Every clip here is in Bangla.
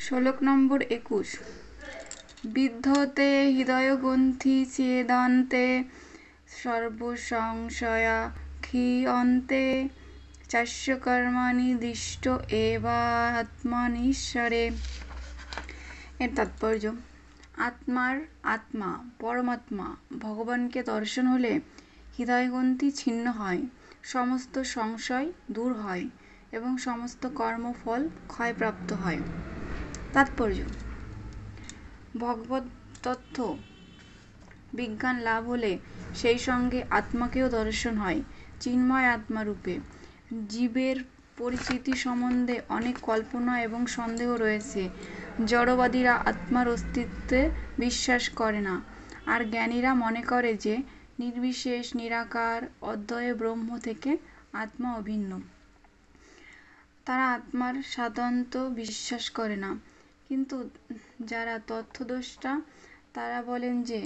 শ্লোক নম্বর 21। বিদ্ধতে হৃদয়গ্রন্থি ছেদন্তে সর্বসংশয়া ক্ষীয়ন্তে চাস্য কর্মাণি দৃষ্ট এবাত্মনীশ্বরে। এর তাৎপর্য: আত্মা পরমাত্মা ভগবানকে দর্শন হলে হৃদয়গ্রন্থি ছিন্ন হয়, সমস্ত সংশয় দূর হয় এবং সমস্ত কর্মফল ক্ষয়প্রাপ্ত হয়। তাৎপর্য: ভগবত তত্ত্ব বিজ্ঞান লাভ হলে সেই সঙ্গে আত্মাকেও দর্শন হয় চিন্ময় আত্মারূপে। জীবের পরিচিতি সম্বন্ধে অনেক কল্পনা এবং সন্দেহ রয়েছে। জড়বাদীরা আত্মার অস্তিত্বে বিশ্বাস করে না, আর জ্ঞানীরা মনে করে যে নির্বিশেষ নিরাকার অদ্বয় ব্রহ্ম থেকে আত্মা অভিন্ন। তারা আত্মার স্বাতন্ত্র্য বিশ্বাস করে না। কিন্তু যারা তত্ত্বদ্রষ্টা তারা বলেন যে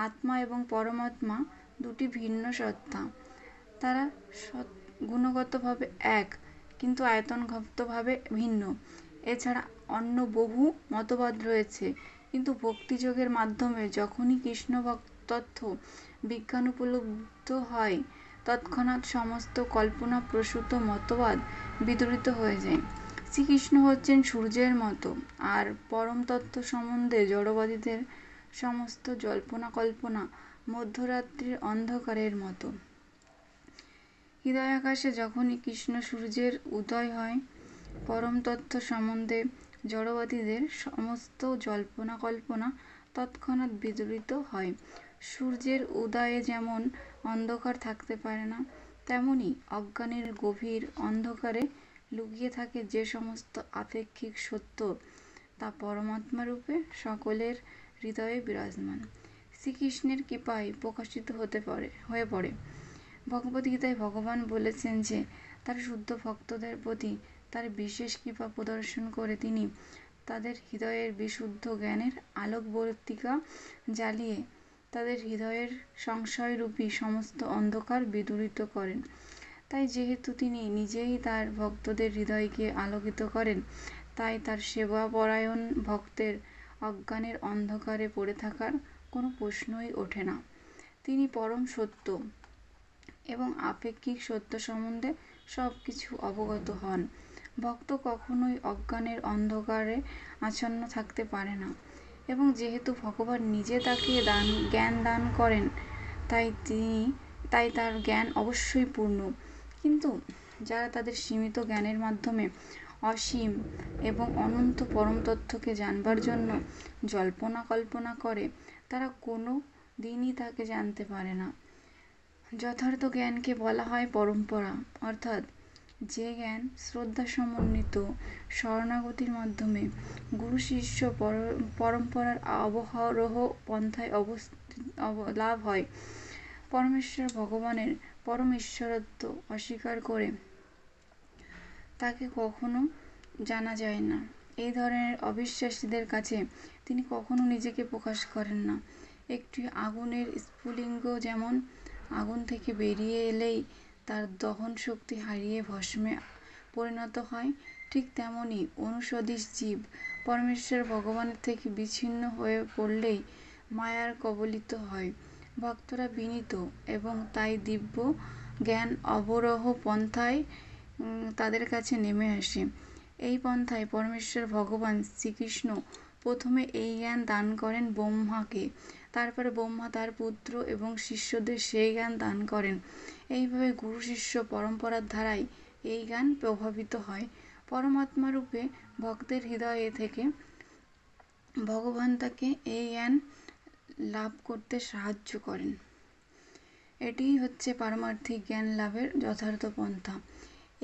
আত্মা এবং পরমাত্মা দুটি ভিন্ন সত্তা। তারা গুণগতভাবে এক, কিন্তু আয়তনগতভাবে ভিন্ন। এছাড়া অন্য বহু মতবাদ রয়েছে, কিন্তু ভক্তিযোগের মাধ্যমে যখনই কৃষ্ণ তত্ত্ব বিজ্ঞান উপলব্ধ হয়, তৎক্ষণাৎ সমস্ত কল্পনাপ্রসূত মতবাদ বিদূরিত হয়ে যায়। শ্রীকৃষ্ণ হচ্ছেন সূর্যের মতো, আর পরম তত্ত্ব সম্বন্ধে জড়বাদীদের সমস্ত জল্পনা কল্পনা মধ্যরাত্রির অন্ধকারের মতো। হৃদয়াকাশে যখনই কৃষ্ণ সূর্যের উদয় হয়, পরম তত্ত্ব সম্বন্ধে জড়বাদীদের সমস্ত জল্পনা কল্পনা তৎক্ষণাৎ বিদূরিত হয়। সূর্যের উদয়ে যেমন অন্ধকার থাকতে পারে না, তেমনি অজ্ঞানের গভীর অন্ধকারে লুকিয়ে থাকে যে সমস্ত আপেক্ষিক সত্য, তা পরমাত্মারূপে সকলের হৃদয়ে বিরাজমান। শ্রীকৃষ্ণের কৃপায় প্রকাশিত হয়ে পড়ে। ভগবদ্গীতায় ভগবান বলেছেন যে তার শুদ্ধ ভক্তদের প্রতি তার বিশেষ কৃপা প্রদর্শন করে তিনি তাদের হৃদয়ের বিশুদ্ধ জ্ঞানের আলোকবর্তিকা জ্বালিয়ে তাদের হৃদয়ের সংশয়রূপী সমস্ত অন্ধকার বিদূরিত করেন। তাই যেহেতু তিনি নিজেই তার ভক্তদের হৃদয়কে আলোকিত করেন, তাই তার সেবাপরায়ণ ভক্তের অজ্ঞানের অন্ধকারে পড়ে থাকার কোনো প্রশ্নই ওঠে না। তিনি পরম সত্য এবং আপেক্ষিক সত্য সম্বন্ধে সব কিছু অবগত হন। ভক্ত কখনোই অজ্ঞানের অন্ধকারে আচ্ছন্ন থাকতে পারে না, এবং যেহেতু ভগবান নিজে তাকে জ্ঞান দান করেন, তাই তার জ্ঞান অবশ্যই পূর্ণ। কিন্তু যারা তাদের সীমিত জ্ঞানের মাধ্যমে অসীম এবং অনন্ত পরম তত্ত্বকে জানবার জন্য জল্পনা কল্পনা করে, তারা কোনো দিনই তাকে জানতে পারে না। যথার্থ জ্ঞানকে বলা হয় পরম্পরা, অর্থাৎ যে জ্ঞান শ্রদ্ধা সমন্বিত শরণাগতির মাধ্যমে গুরু শিষ্য পরম্পরার অবরোহ পন্থায় লাভ হয়। পরমেশ্বর ভগবানের পরম ঈশ্বরত্ব অস্বীকার করে তাকে কখনো জানা যায় না। এই ধরনের অবিশ্বাসীদের কাছে তিনি কখনো নিজেকে প্রকাশ করেন না। একটি আগুনের স্ফুলিঙ্গ যেমন আগুন থেকে বেরিয়ে এলেই তার দহন শক্তি হারিয়ে ভস্মে পরিণত হয়, ঠিক তেমনি অনুসদৃশ জীব পরমেশ্বর ভগবানের থেকে বিচ্ছিন্ন হয়ে পড়লেই মায়ার কবলিত হয়। ভক্তরা বিনীত এবং তাই দিব্য জ্ঞান অবরোহ পন্থায় তাদের কাছে নেমে আসে। এই পন্থায় পরমেশ্বর ভগবান শ্রীকৃষ্ণ প্রথমে এই জ্ঞান দান করেন ব্রহ্মাকে, তারপরে ব্রহ্মা তার পুত্র এবং শিষ্যদের সেই জ্ঞান দান করেন। এইভাবে গুরু শিষ্য পরম্পরার ধারায় এই জ্ঞান প্রভাবিত হয়। পরমাত্মারূপে ভক্তের হৃদয়ে থেকে ভগবান তাকে এই জ্ঞান লাভ করতে সাহায্য করেন। এটিই হচ্ছে পারমার্থিক জ্ঞান লাভের যথার্থ পন্থা।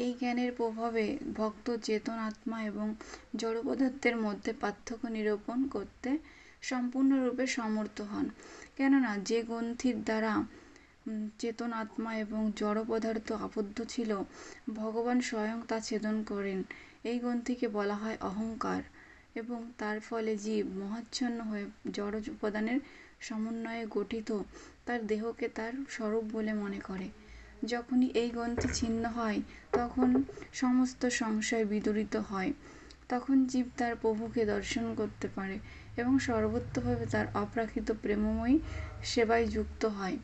এই জ্ঞানের প্রভাবে ভক্ত চেতন আত্মা এবং জড় পদার্থের মধ্যে পার্থক্য নিরূপণ করতে সম্পূর্ণরূপে সমর্থ হন। কেননা যে গ্রন্থির দ্বারা চেতন আত্মা এবং জড় পদার্থ আবদ্ধ ছিল, ভগবান স্বয়ং তা ছেদন করেন। এই গ্রন্থিকে বলা হয় অহংকার, এবং তার ফলে জীব মোহাচ্ছন্ন হয়ে জড় উপাদানের সমন্বয়ে গঠিত তার দেহকে তার স্বরূপ বলে মনে করে। যখনই এই গ্রন্থি ছিন্ন হয়, তখন সমস্ত সংশয় বিদূরিত হয়। তখন জীব তার প্রভুকে দর্শন করতে পারে এবং সর্বত্রভাবে তার অপ্রাকৃত প্রেমময়ী সেবায় যুক্ত হয়।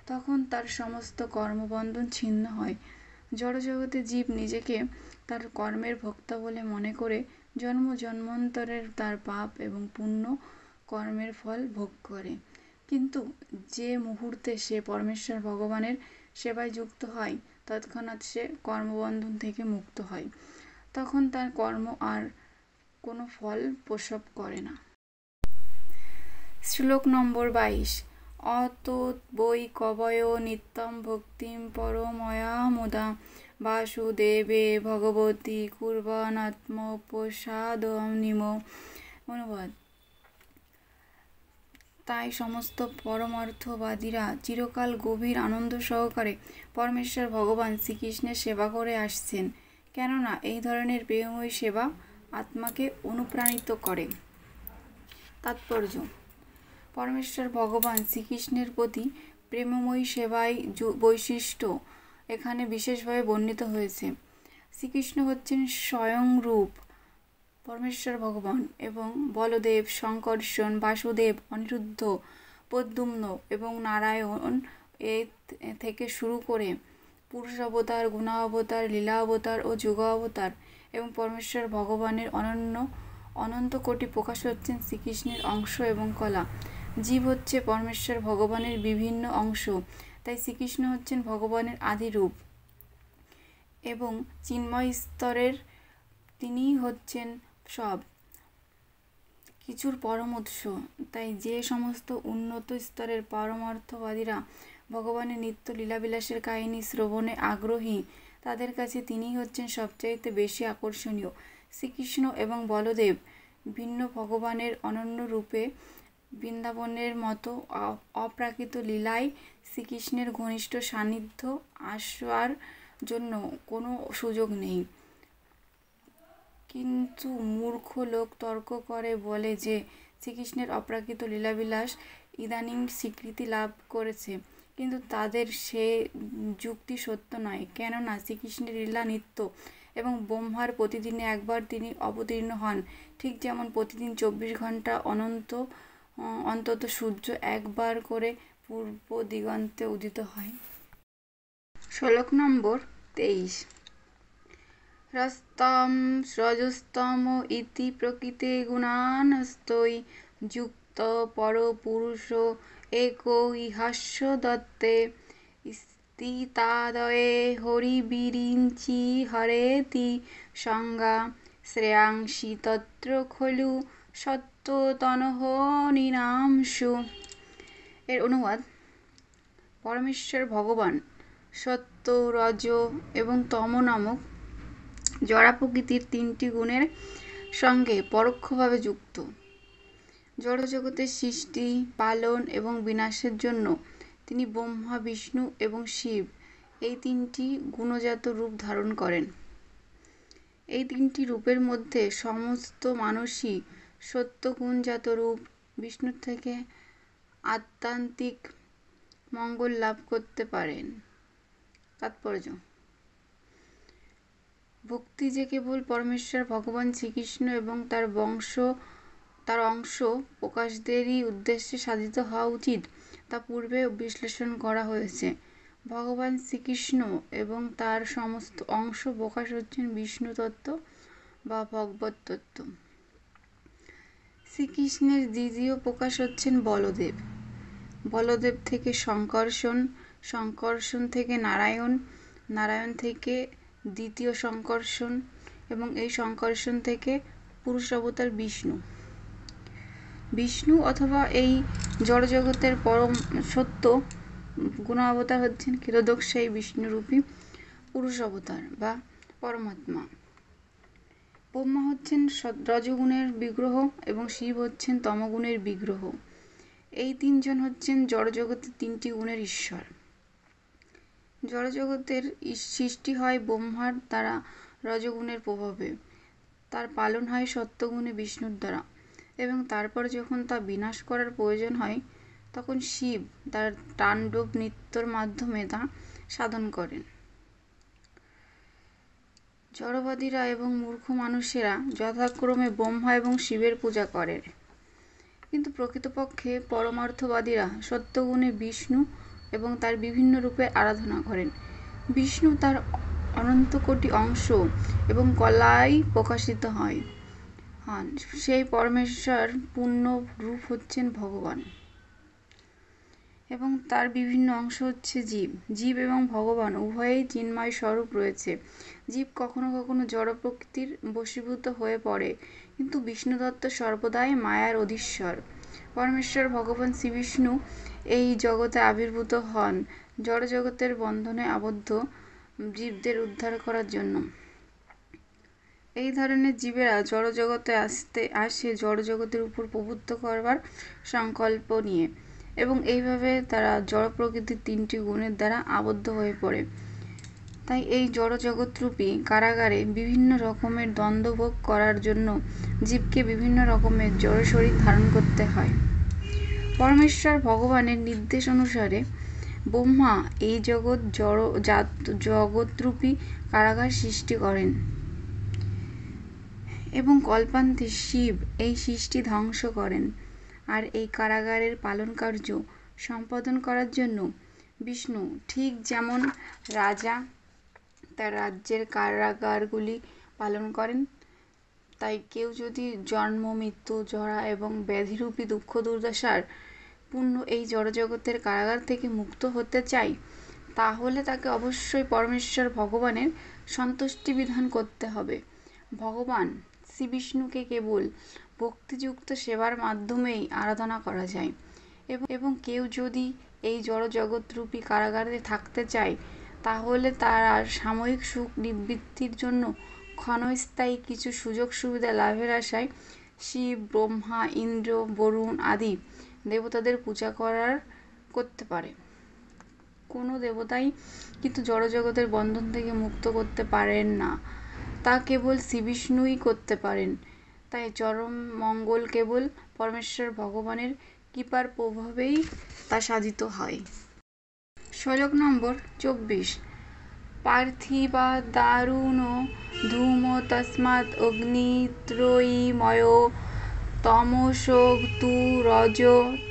তখন তার সমস্ত কর্মবন্ধন ছিন্ন হয়। জড়জগতে জীব নিজেকে তার কর্মের ভোক্তা বলে মনে করে জন্ম জন্মান্তরের তার পাপ এবং পুণ্য কর্মের ফল ভোগ করে। কিন্তু যে মুহূর্তে সে পরমেশ্বর ভগবানের সেবায় যুক্ত হয়, তৎক্ষণাৎ সে কর্মবন্ধন থেকে মুক্ত হয়। তখন তার কর্ম আর কোনো ফল প্রসব করে না। শ্লোক নম্বর 22। অতোৎ বৈ কবয় নিত্যম ভক্তিম পরময়া মুদা বাসুদেবে ভগবতী কুর্বানাত্মোপসাদনিম। অনুবাদ: তাই সমস্ত পরমার্থবাদীরা চিরকাল গভীর আনন্দ সহকারে পরমেশ্বর ভগবান শ্রীকৃষ্ণের সেবা করে আসছেন, কেননা এই ধরনের প্রেমময়ী সেবা আত্মাকে অনুপ্রাণিত করে। তাৎপর্য: পরমেশ্বর ভগবান শ্রীকৃষ্ণের প্রতি প্রেমময়ী সেবাই বৈশিষ্ট্য এখানে বিশেষভাবে বর্ণিত হয়েছে। শ্রীকৃষ্ণ হচ্ছেন স্বয়ংরূপ পরমেশ্বর ভগবান এবং বলদেব, শঙ্কর্ষণ, বাসুদেব, অনিরুদ্ধ, প্রদ্যুম্ন এবং নারায়ণ থেকে শুরু করে পুরুষ অবতার, গুণাবতার, লীলা অবতার ও যুগ অবতার এবং পরমেশ্বর ভগবানের অনন্ত কোটি প্রকাশ হচ্ছেন শ্রীকৃষ্ণের অংশ এবং কলা। জীব হচ্ছে পরমেশ্বর ভগবানের বিভিন্ন অংশ, তাই শ্রীকৃষ্ণ হচ্ছেন ভগবানের আদি রূপ এবং চিন্ময় স্তরের তিনিই হচ্ছেন সব কিছুর পরম উৎস। তাই যে সমস্ত উন্নত স্তরের পরমার্থবাদীরা ভগবানের নিত্য লীলাবিলাসের কাহিনী শ্রবণে আগ্রহী, তাদের কাছে তিনিই হচ্ছেন সবচাইতে বেশি আকর্ষণীয়। শ্রীকৃষ্ণ এবং বলদেব ভিন্ন ভগবানের অনন্য রূপে বৃন্দাবনের মতো অপ্রাকৃত লীলায় শ্রীকৃষ্ণের ঘনিষ্ঠ সান্নিধ্য আসবার জন্য কোনো সুযোগ নেই। কিন্তু মূর্খ লোক তর্ক করে বলে যে শ্রীকৃষ্ণের অপ্রাকৃত লীলাবিলাস ইদানীং স্বীকৃতি লাভ করেছে, কিন্তু তাদের সে যুক্তি সত্য নয়, কেননা শ্রীকৃষ্ণের লীলা নিত্য এবং ব্রহ্মার প্রতিদিনে একবার তিনি অবতীর্ণ হন, ঠিক যেমন প্রতিদিন 24 ঘণ্টা অন্তত সূর্য একবার করে পূর্ব দিগন্তে উদিত হয়। শ্লোক নম্বর 23। রজতম রজস্তম ইতি প্রকৃতে গুণানস্তৈ যুক্ত পরপুরুষ एको ইহাস্য দত্তে স্থিতাদয়ে হরিবিরিঞ্চি হরেতি সংজ্ঞা শ্রেয়াংসি তত্র খলু সত্যতনঃ নিনামসু। এর অনুবাদ: পরমেশ্বর ভগবান সত্য, রজ এবং তম নামক জড়া প্রকৃতির 3টি গুণের সঙ্গে পরোক্ষভাবে যুক্ত। জড়জগতের সৃষ্টি, পালন এবং বিনাশের জন্য তিনি ব্রহ্মা, বিষ্ণু এবং শিব এই 3টি গুণজাত রূপ ধারণ করেন। এই 3টি রূপের মধ্যে সমস্ত মানুষই সত্যগুণজাত রূপ বিষ্ণুর থেকে আত্যন্তিক মঙ্গল লাভ করতে পারেন। তাৎপর্য: ভক্তি যে কেবল পরমেশ্বর ভগবান শ্রীকৃষ্ণ এবং তার অংশ প্রকাশদেরই উদ্দেশ্যে সাধিত হওয়া উচিত, তা পূর্বে বিশ্লেষণ করা হয়েছে। ভগবান শ্রীকৃষ্ণ এবং তার সমস্ত অংশ প্রকাশ হচ্ছেন বিষ্ণু তত্ত্ব বা ভগবত তত্ত্ব। শ্রীকৃষ্ণের দ্বিতীয় প্রকাশ হচ্ছেন বলদেব, বলদেব থেকে শঙ্কর্ষণ, শঙ্কর্ষণ থেকে নারায়ণ, নারায়ণ থেকে দ্বিতীয় শঙ্কর্ষণ এবং এই শঙ্কর্ষণ থেকে পুরুষ অবতার বিষ্ণু। বিষ্ণু অথবা এই জড়জগতের পরম সত্য গুণাবতার হচ্ছেন ক্ষীরোদকশায়ী বিষ্ণুরূপী পুরুষ অবতার বা পরমাত্মা। ব্রহ্মা হচ্ছেন রজগুণের বিগ্রহ এবং শিব হচ্ছেন তমগুণের বিগ্রহ। এই 3 জন হচ্ছেন জড়জগতের 3টি গুণের ঈশ্বর। জড়জগতের সৃষ্টি হয় ব্রহ্মার দ্বারা রজগুণের প্রভাবে, তার পালন হয় সত্যগুণে বিষ্ণুর দ্বারা এবং তারপর যখন তা বিনাশ করার প্রয়োজন হয় তখন শিব তার তাণ্ডব নৃত্যর মাধ্যমে তা সাধন করেন। জড়বাদীরা এবং মূর্খ মানুষেরা যথাক্রমে ব্রহ্মা এবং শিবের পূজা করে, কিন্তু প্রকৃতপক্ষে পরমার্থবাদীরা সত্যগুণে বিষ্ণু এবং তার বিভিন্ন রূপের আরাধনা করেন। বিষ্ণু তার অনন্ত কোটি অংশ এবং কলায় প্রকাশিত হন। সেই পরমেশ্বর পূর্ণ রূপ হচ্ছেন ভগবান এবং তার বিভিন্ন অংশ হচ্ছে জীব। জীব এবং ভগবান উভয়েই চিন্ময় স্বরূপ রয়েছে। জীব কখনো কখনো জড় প্রকৃতির বশীভূত হয়ে পড়ে, কিন্তু বিষ্ণুতত্ত্ব সর্বদাই মায়ার অধীশ্বর। পরমেশ্বর ভগবান শ্রীবিষ্ণু এই জগতে আবির্ভূত হন জড়জগতের বন্ধনে আবদ্ধ জীবদের উদ্ধার করার জন্য। এই ধরনের জীবেরা জড়জগতে আসে জড়জগতের উপর প্রভুত্ব করবার সংকল্প নিয়ে, এবং এইভাবে তারা জড় প্রকৃতির 3টি গুণের দ্বারা আবদ্ধ হয়ে পড়ে। তাই এই জড়জগৎরূপী কারাগারে বিভিন্ন রকমের দ্বন্দ্ব ভোগ করার জন্য জীবকে বিভিন্ন রকমের জড় শরীর ধারণ করতে হয়। পরমেশ্বর ভগবানের নির্দেশ অনুসারে ব্রহ্মা এই জগৎরূপী কারাগার সৃষ্টি করেন এবং কল্পান্তে শিব এই সৃষ্টি ধ্বংস করেন। আর এই কারাগারের পালনকার্য সম্পাদন করার জন্য বিষ্ণু ঠিক যেমন রাজা তার রাজ্যের কারাগারগুলি পালন করেন, তাই কেউ যদি জন্ম, মৃত্যু, জরা এবং ব্যাধিরূপী দুঃখ দুর্দশার পূর্ণ এই জড়জগতের কারাগার থেকে মুক্ত হতে চায়, তাহলে তাকে অবশ্যই পরমেশ্বর ভগবানের সন্তুষ্টি বিধান করতে হবে। ভগবান শ্রীবিষ্ণুকে কেবল ভক্তিযুক্ত সেবার মাধ্যমেই আরাধনা করা যায়, এবং কেউ যদি এই জড়জগৎরূপী কারাগারে থাকতে চায়, তাহলে তারা সাময়িক সুখ নিবৃত্তির জন্য ক্ষণস্থায়ী কিছু সুযোগ সুবিধা লাভের আশায় শিব, ব্রহ্মা, ইন্দ্র, বরুণ আদি দেবতাদের পূজা করতে পারে। কোনো দেবতাই কিন্তু জড়জগতের বন্ধন থেকে মুক্ত করতে পারেন না, তা কেবল শ্রীবিষ্ণুই করতে পারেন। তাই চরম মঙ্গল কেবল পরমেশ্বর ভগবানের কৃপার প্রভাবেই তা সাধিত হয়। শ্লোক নম্বর 24। পার্থিবা দারুণ ধূম তস্মাৎ অগ্নিত্রয়ীময় তমসো তু রজ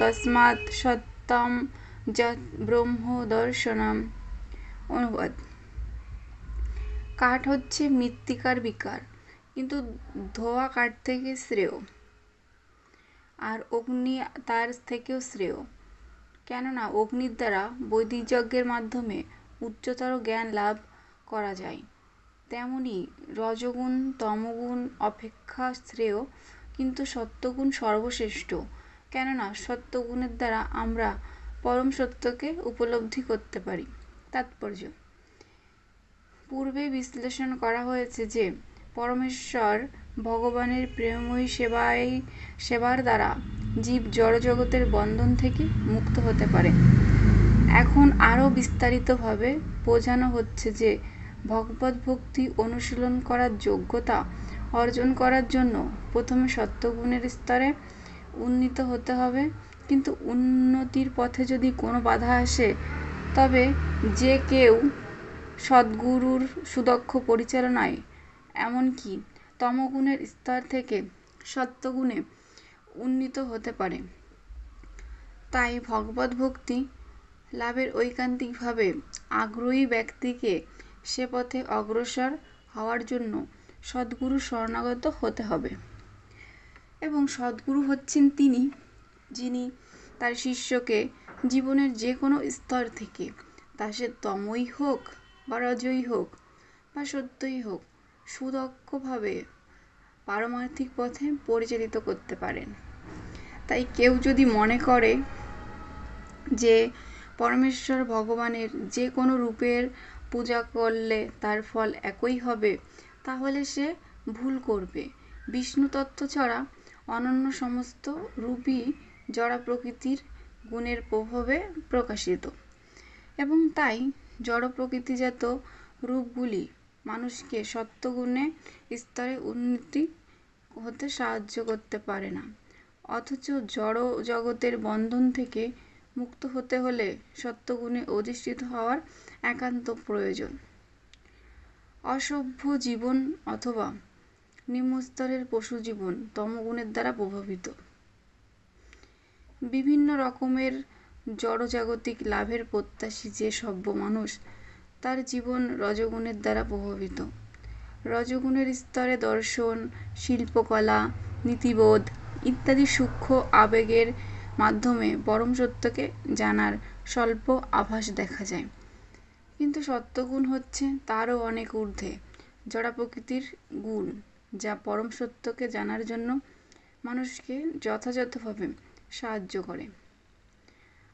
তস্মাৎ সত্যম যৎ ব্রহ্ম দর্শনম। অনুবাদ: কাঠ হচ্ছে মৃত্তিকার বিকার, কিন্তু ধোয়া কাঠ থেকে শ্রেয়, আর অগ্নি তার থেকেও শ্রেয়, কেননা অগ্নির দ্বারা বৈদিক যজ্ঞের মাধ্যমে উচ্চতর জ্ঞান লাভ করা যায়। তেমনি রজগুণ তমগুণ অপেক্ষা শ্রেয়, কিন্তু সত্যগুণ সর্বশ্রেষ্ঠ, কেননা সত্যগুণের দ্বারা আমরা পরম সত্যকে উপলব্ধি করতে পারি। তাৎপর্য: পূর্বে বিশ্লেষণ করা হয়েছে যে পরমেশ্বর ভগবানের প্রেমময়ী সেবার দ্বারা জীব জড়জগতের বন্ধন থেকে মুক্ত হতে পারে। এখন আরও বিস্তারিতভাবে বোঝানো হচ্ছে যে ভগবদ্ভক্তি অনুশীলন করার যোগ্যতা অর্জন করার জন্য প্রথমে সত্যগুণের স্তরে উন্নীত হতে হবে, কিন্তু উন্নতির পথে যদি কোনো বাধা আসে, তবে যে কেউ সদ্গুরুর সুদক্ষ পরিচালনায় এমনকি তমগুণের স্তর থেকে সত্যগুণে উন্নীত হতে পারে। তাই ভগবদ্ভক্তি লাভের ঐকান্তিকভাবে আগ্রহী ব্যক্তিকে সে পথে অগ্রসর হওয়ার জন্য সদ্গুরুর শরণাগত হতে হবে। এবং সদ্গুরু হচ্ছেন তিনি, যিনি তার শিষ্যকে জীবনের যে কোনো স্তর থেকে, তা সে তমই হোক বা রজই হোক বা সত্যই হোক, সুদক্ষভাবে পারমার্থিক পথে পরিচালিত করতে পারেন। তাই কেউ যদি মনে করে যে পরমেশ্বর ভগবানের যে কোনো রূপের পূজা করলে তার ফল একই হবে, তাহলে সে ভুল করবে। বিষ্ণু তত্ত্ব ছাড়া অনন্য সমস্ত রূপই জড় প্রকৃতির গুণের প্রভাবে প্রকাশিত, এবং তাই জড় প্রকৃতিজাত রূপগুলি মানুষকে সত্যগুণের স্তরে উন্নতি হতে সাহায্য করতে পারে না। অথচ জড় জগতের বন্ধন থেকে মুক্ত হতে হলে সত্যগুণে অধিষ্ঠিত হওয়ার একান্ত প্রয়োজন। অসভ্য জীবন অথবা নিম্নস্তরের পশু জীবন তমগুণের দ্বারা প্রভাবিত। বিভিন্ন রকমের জড়জাগতিক লাভের প্রত্যাশী যে সভ্য মানুষ, তার জীবন রজগুণের দ্বারা প্রভাবিত। রজগুণের স্তরে দর্শন, শিল্পকলা, নীতিবোধ ইত্যাদি সূক্ষ্ম আবেগের মাধ্যমে পরম সত্যকে জানার স্বল্প আভাস দেখা যায়। কিন্তু সত্যগুণ হচ্ছে তারও অনেক ঊর্ধ্বে জড়া প্রকৃতির গুণ, যা পরম সত্যকে জানার জন্য মানুষকে যথাযথভাবে সাহায্য করে।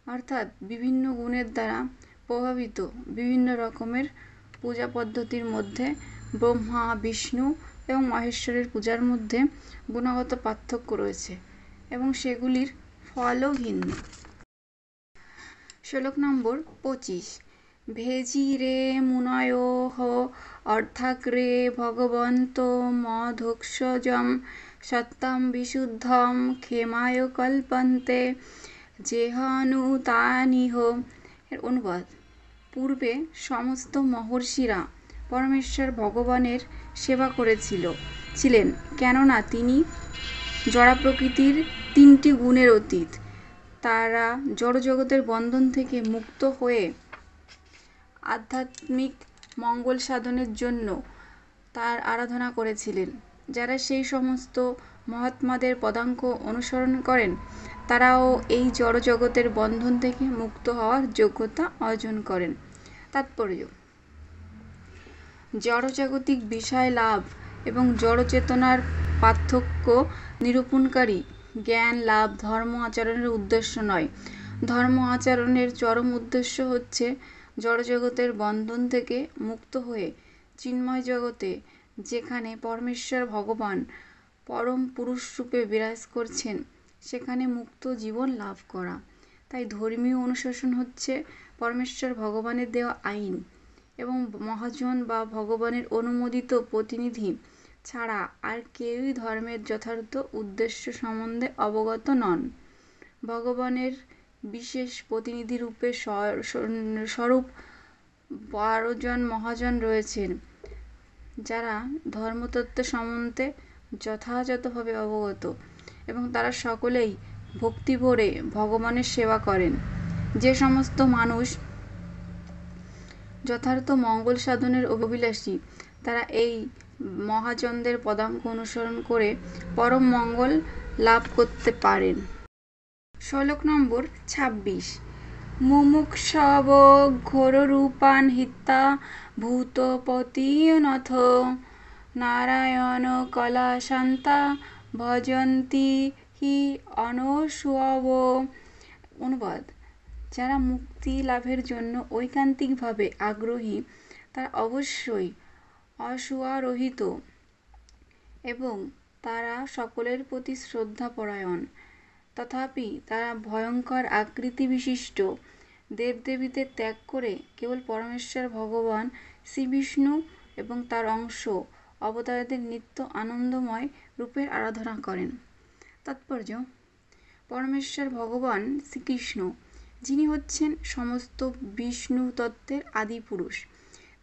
অর্থাৎ বিভিন্ন গুণের দ্বারা প্রভাবিত বিভিন্ন রকমের পূজা পদ্ধতির মধ্যে ব্রহ্মা, বিষ্ণু এবং মহেশ্বরের পূজার মধ্যে গুণগত পার্থক্য রয়েছে এবং সেগুলির ফলও ভিন্ন। শ্লোক নম্বর 25। ভেজি রে মুনয়োঃ অর্থাগ্রে ভগবন্ত মধোক্ষজম সত্যম বিশুদ্ধম ক্ষেমায় কল্পন্তে জেহানুতানিহ। এর অনুবাদ: পূর্বে সমস্ত মহর্ষিরা পরমেশ্বর ভগবানের সেবা ছিলেন, কেননা তিনি জড়া প্রকৃতির 3টি গুণের অতীত। তারা জড়জগতের বন্ধন থেকে মুক্ত হয়ে আধ্যাত্মিক মঙ্গল সাধনের জন্য তার আরাধনা করেছিলেন। যারা সেই সমস্ত মহাত্মাদের পদাঙ্ক অনুসরণ করেন, তারাও এই জড়জগতের বন্ধন থেকে মুক্ত হওয়ার যোগ্যতা অর্জন করেন। তাৎপর্য: জড়জাগতিক বিষয় লাভ এবং জড়চেতনার পার্থক্য নিরূপণকারী জ্ঞান লাভ ধর্ম আচরণের উদ্দেশ্য নয়। ধর্ম আচরণের চরম উদ্দেশ্য হচ্ছে জড়জগতের বন্ধন থেকে মুক্ত হয়ে চিন্ময় জগতে, যেখানে পরমেশ্বর ভগবান পরম পুরুষরূপে বিরাজ করছেন, সেখানে মুক্ত জীবন লাভ করা। তাই ধর্মীয় অনুশাসন হচ্ছে পরমেশ্বর ভগবানের দেওয়া আইন এবং মহাজন বা ভগবানের অনুমোদিত প্রতিনিধি ছাড়া আর কেউই ধর্মের যথার্থ উদ্দেশ্য সম্বন্ধে অবগত নন। ভগবানের বিশেষ প্রতিনিধিরূপে স্বরূপ 12 জন মহাজন রয়েছেন, যারা ধর্মতত্ত্ব সম্বন্ধে যথাযথভাবে অবগত এবং তারা সকলেই ভক্তিভরে ভগবানের সেবা করেন। যে সমস্ত মানুষ যথার্থ মঙ্গল সাধনের অভিলাষী, তারা এই মহাজনদের পদাঙ্ক অনুসরণ করে পরম মঙ্গল লাভ করতে পারেন। শ্লোক নম্বর 26। মুমুক্ষব ঘোররূপান হিত্বা ভূতপতিনথ নারায়ণ কলাশান্তা ভজন্তি হি অনসূয়ব। অনুবাদ: যারা মুক্তি লাভের জন্য ঐকান্তিকভাবে আগ্রহী, তারা অবশ্যই অসূয়ারোহিত এবং তারা সকলের প্রতি শ্রদ্ধাপরায়ণ। তথাপি তারা ভয়ঙ্কর আকৃতি বিশিষ্ট দেবদেবীদের ত্যাগ করে কেবল পরমেশ্বর ভগবান শ্রীবিষ্ণু এবং তার অংশ অবতারদের নিত্য আনন্দময় রূপের আরাধনা করেন। তাৎপর্য: পরমেশ্বর ভগবান শ্রীকৃষ্ণ, যিনি হচ্ছেন সমস্ত বিষ্ণু তত্ত্বের আদি পুরুষ,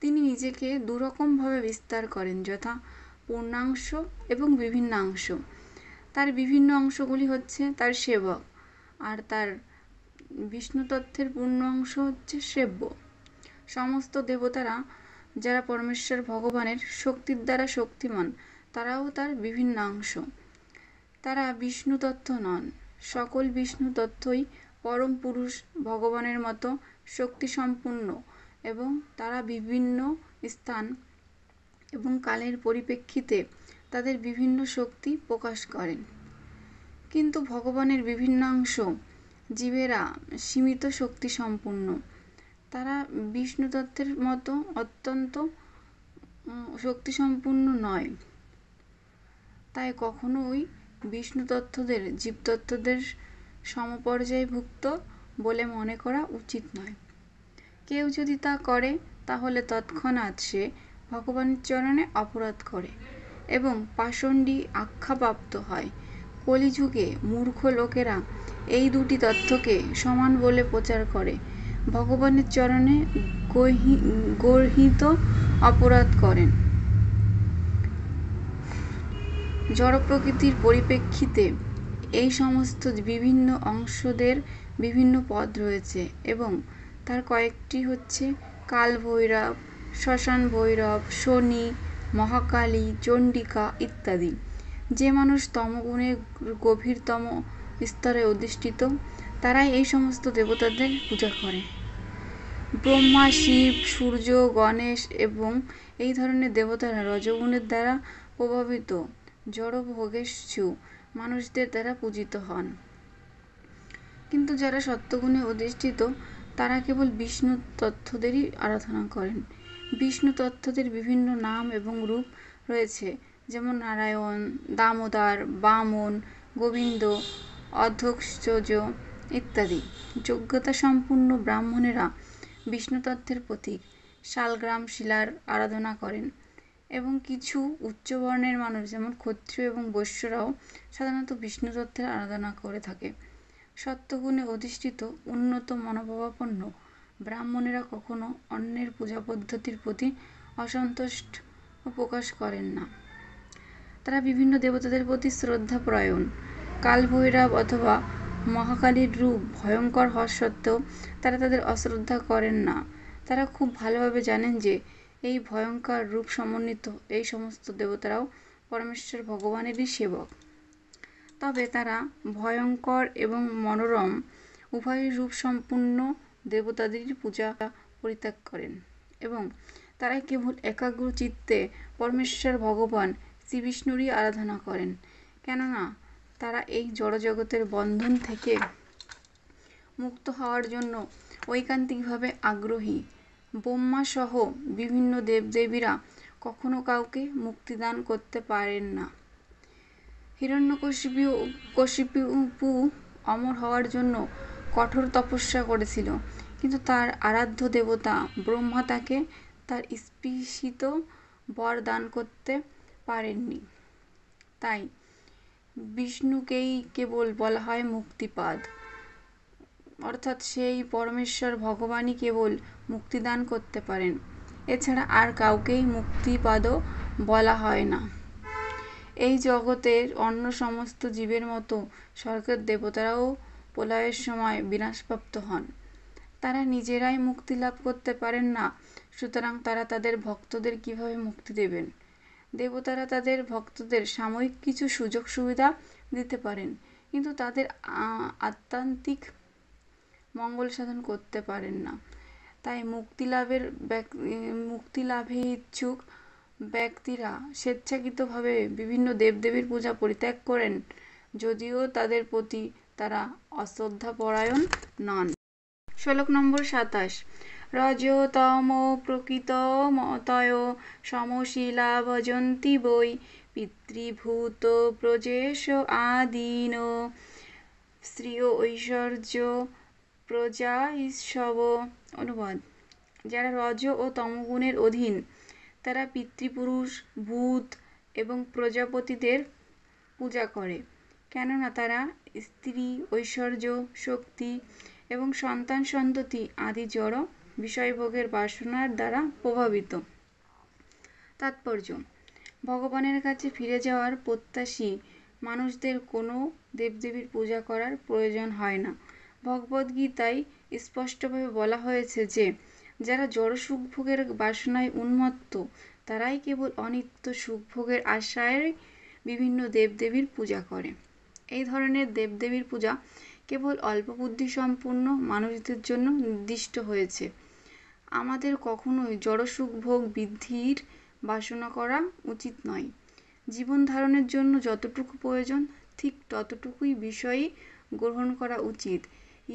তিনি নিজেকে দুরকমভাবে বিস্তার করেন, যথা পূর্ণাংশ এবং বিভিন্নাংশ। তার বিভিন্ন অংশগুলি হচ্ছে তার সেবক, আর তার বিষ্ণু তত্ত্বের পূর্ণ অংশ হচ্ছে সেব্য। সমস্ত দেবতারা যারা পরমেশ্বর ভগবানের শক্তির দ্বারা শক্তিমান, তারাও তার বিভিন্নাংশ। তারা বিষ্ণু তত্ত্ব নন। সকল বিষ্ণু তত্ত্বই পরম পুরুষ ভগবানের মতো শক্তিসম্পন্ন এবং তারা বিভিন্ন স্থান এবং কালের পরিপ্রেক্ষিতে তাদের বিভিন্ন শক্তি প্রকাশ করেন। কিন্তু ভগবানের বিভিন্নাংশ জীবেরা সীমিত শক্তিসম্পন্ন। তারা বিষ্ণু তত্ত্বের মতো অত্যন্ত শক্তিসম্পন্ন নয়। তাই কখনোই বিষ্ণু তত্ত্বদের জীবতত্ত্বদের সমপর্যায়ভুক্ত বলে মনে করা উচিত নয়। কেউ যদি তা করে, তাহলে তৎক্ষণাৎ সে ভগবানের চরণে অপরাধ করে এবং পাষণ্ডী আখ্যাপ্রাপ্ত হয়। কলিযুগে মূর্খ লোকেরা এই দুটি তত্ত্বকে সমান বলে প্রচার করে। ভগবানের চরণে গর্হিত অপরাধ করেন। জড় প্রকৃতির পরিপ্রেক্ষিতে এই সমস্ত বিভিন্ন অংশদের বিভিন্ন পদ রয়েছে এবং তার কয়েকটি হচ্ছে কাল ভৈরব, শ্মশান ভৈরব, শনি, মহাকালী, চণ্ডিকা ইত্যাদি। যে মানুষ তমগুণের গভীরতম স্তরে অধিষ্ঠিত তারাই এই সমস্ত দেবতাদের পূজা করে। ব্রহ্মা, শিব, সূর্য, গণেশ এবং এই ধরনের দেবতারা রজগুণের দ্বারা প্রভাবিত জড় ভোগেচ্ছু মানুষদের দ্বারা পূজিত হন। কিন্তু যারা সত্যগুণে অধিষ্ঠিত তারা কেবল বিষ্ণু তত্ত্বদেরই আরাধনা করেন। বিষ্ণু তত্ত্বদের বিভিন্ন নাম এবং রূপ রয়েছে, যেমন নারায়ণ, দামোদর, বামন, গোবিন্দ, অধৈর্য্য ইত্যাদি। যোগ্যতা সম্পন্ন ব্রাহ্মণেরা বিষ্ণু তত্ত্বের প্রতীক শালগ্রাম শিলার আরাধনা করেন এবং কিছু উচ্চবর্ণের মানুষ যেমন ক্ষত্রিয় এবং বৈশ্যরাও সাধারণত বিষ্ণু তত্ত্বের আরাধনা করে থাকে। সত্যগুণে অধিষ্ঠিত উন্নত মনোভাবাপন্ন ব্রাহ্মণেরা কখনো অন্যের পূজা পদ্ধতির প্রতি অসন্তুষ্ট প্রকাশ করেন না। তারা বিভিন্ন দেবতাদের প্রতি শ্রদ্ধাপরায়ণ। কালভৈরব অথবা মহাকালীর রূপ ভয়ঙ্কর হওয়া সত্ত্বেও তারা তাদের অশ্রদ্ধা করেন না। তারা খুব ভালোভাবে জানেন যে এই ভয়ঙ্কর রূপ সমন্বিত এই সমস্ত দেবতারাও পরমেশ্বর ভগবানেরই সেবক। তবে তারা ভয়ঙ্কর এবং মনোরম উভয় রূপ সম্পূর্ণ দেবতাদেরই পূজা পরিত্যাগ করেন এবং তারা কেবল একাগ্র চিত্তে পরমেশ্বর ভগবান শ্রীবিষ্ণুরই আরাধনা করেন, কেননা তারা এই জড়জগতের বন্ধন থেকে মুক্ত হওয়ার জন্য ঐকান্তিকভাবে আগ্রহী। ব্রহ্মা সহ বিভিন্ন দেবদেবীরা কখনো কাউকে মুক্তিদান করতে পারেন না। হিরণ্যকশিপু অমর হওয়ার জন্য কঠোর তপস্যা করেছিল, কিন্তু তার আরাধ্য দেবতা ব্রহ্মা তাকে তার ঈপ্সিত বর দান করতে পারেননি। তাই বিষ্ণুকেই কেবল বলা হয় মুক্তিপাদ, অর্থাৎ সেই পরমেশ্বর ভগবানই কেবল মুক্তিদান করতে পারেন, এছাড়া আর কাউকেই মুক্তিপাদও বলা হয় না। এই জগতের অন্য সমস্ত জীবের মতো স্বর্গের দেবতারাও প্রলয়ের সময় বিনাশপ্রাপ্ত হন। তারা নিজেরাই মুক্তি লাভ করতে পারেন না, সুতরাং তারা তাদের ভক্তদের কিভাবে মুক্তি দেবেন? দেবতারা তাদের ভক্তদের সাময়িক কিছু সুযোগ সুবিধা দিতে পারেন, কিন্তু তাদের আত্মান্তিক মঙ্গল সাধন করতে পারেন না। তাই মুক্তি লাভে ইচ্ছুক ব্যক্তিরা স্বেচ্ছাকৃতভাবে বিভিন্ন দেবদেবীর পূজা পরিত্যাগ করেন, যদিও তাদের প্রতি তারা অশ্রদ্ধাপরায়ণ নন। শ্লোক নম্বর ২৭। রজতম প্রকৃতমতয় সমশিলা ভজন্তি বৈ পিতৃভূত প্রজেশ আদিন শ্রিয় ঐশ্বর্য প্রজাঈশব। অনুবাদ: যারা রজ ও তমগুণের অধীন তারা পিতৃপুরুষ, ভূত এবং প্রজাপতিদের পূজা করে, কেননা তারা স্ত্রী, ঐশ্বর্য, শক্তি এবং সন্তান সন্ততি আদি জড় বিষয়ভোগের বাসনার দ্বারা প্রভাবিত। তাৎপর্য: ভগবানের কাছে ফিরে যাওয়ার প্রত্যাশী মানুষদের কোনো দেবদেবীর পূজা করার প্রয়োজন হয় না। ভগবদ্গীতায় স্পষ্টভাবে বলা হয়েছে যে যারা জড় সুখভোগের বাসনায় উন্মত্ত তারাই কেবল অনিত্য সুখভোগের আশায় বিভিন্ন দেবদেবীর পূজা করে। এই ধরনের দেবদেবীর পূজা কেবল অল্প বুদ্ধিসম্পন্ন মানুষদের জন্য নির্দিষ্ট হয়েছে। আমাদের কখনোই জড় সুখভোগ বৃদ্ধির বাসনা করা উচিত নয়। জীবন ধারণের জন্য যতটুকু প্রয়োজন ঠিক ততটুকুই বিষয়ই গ্রহণ করা উচিত।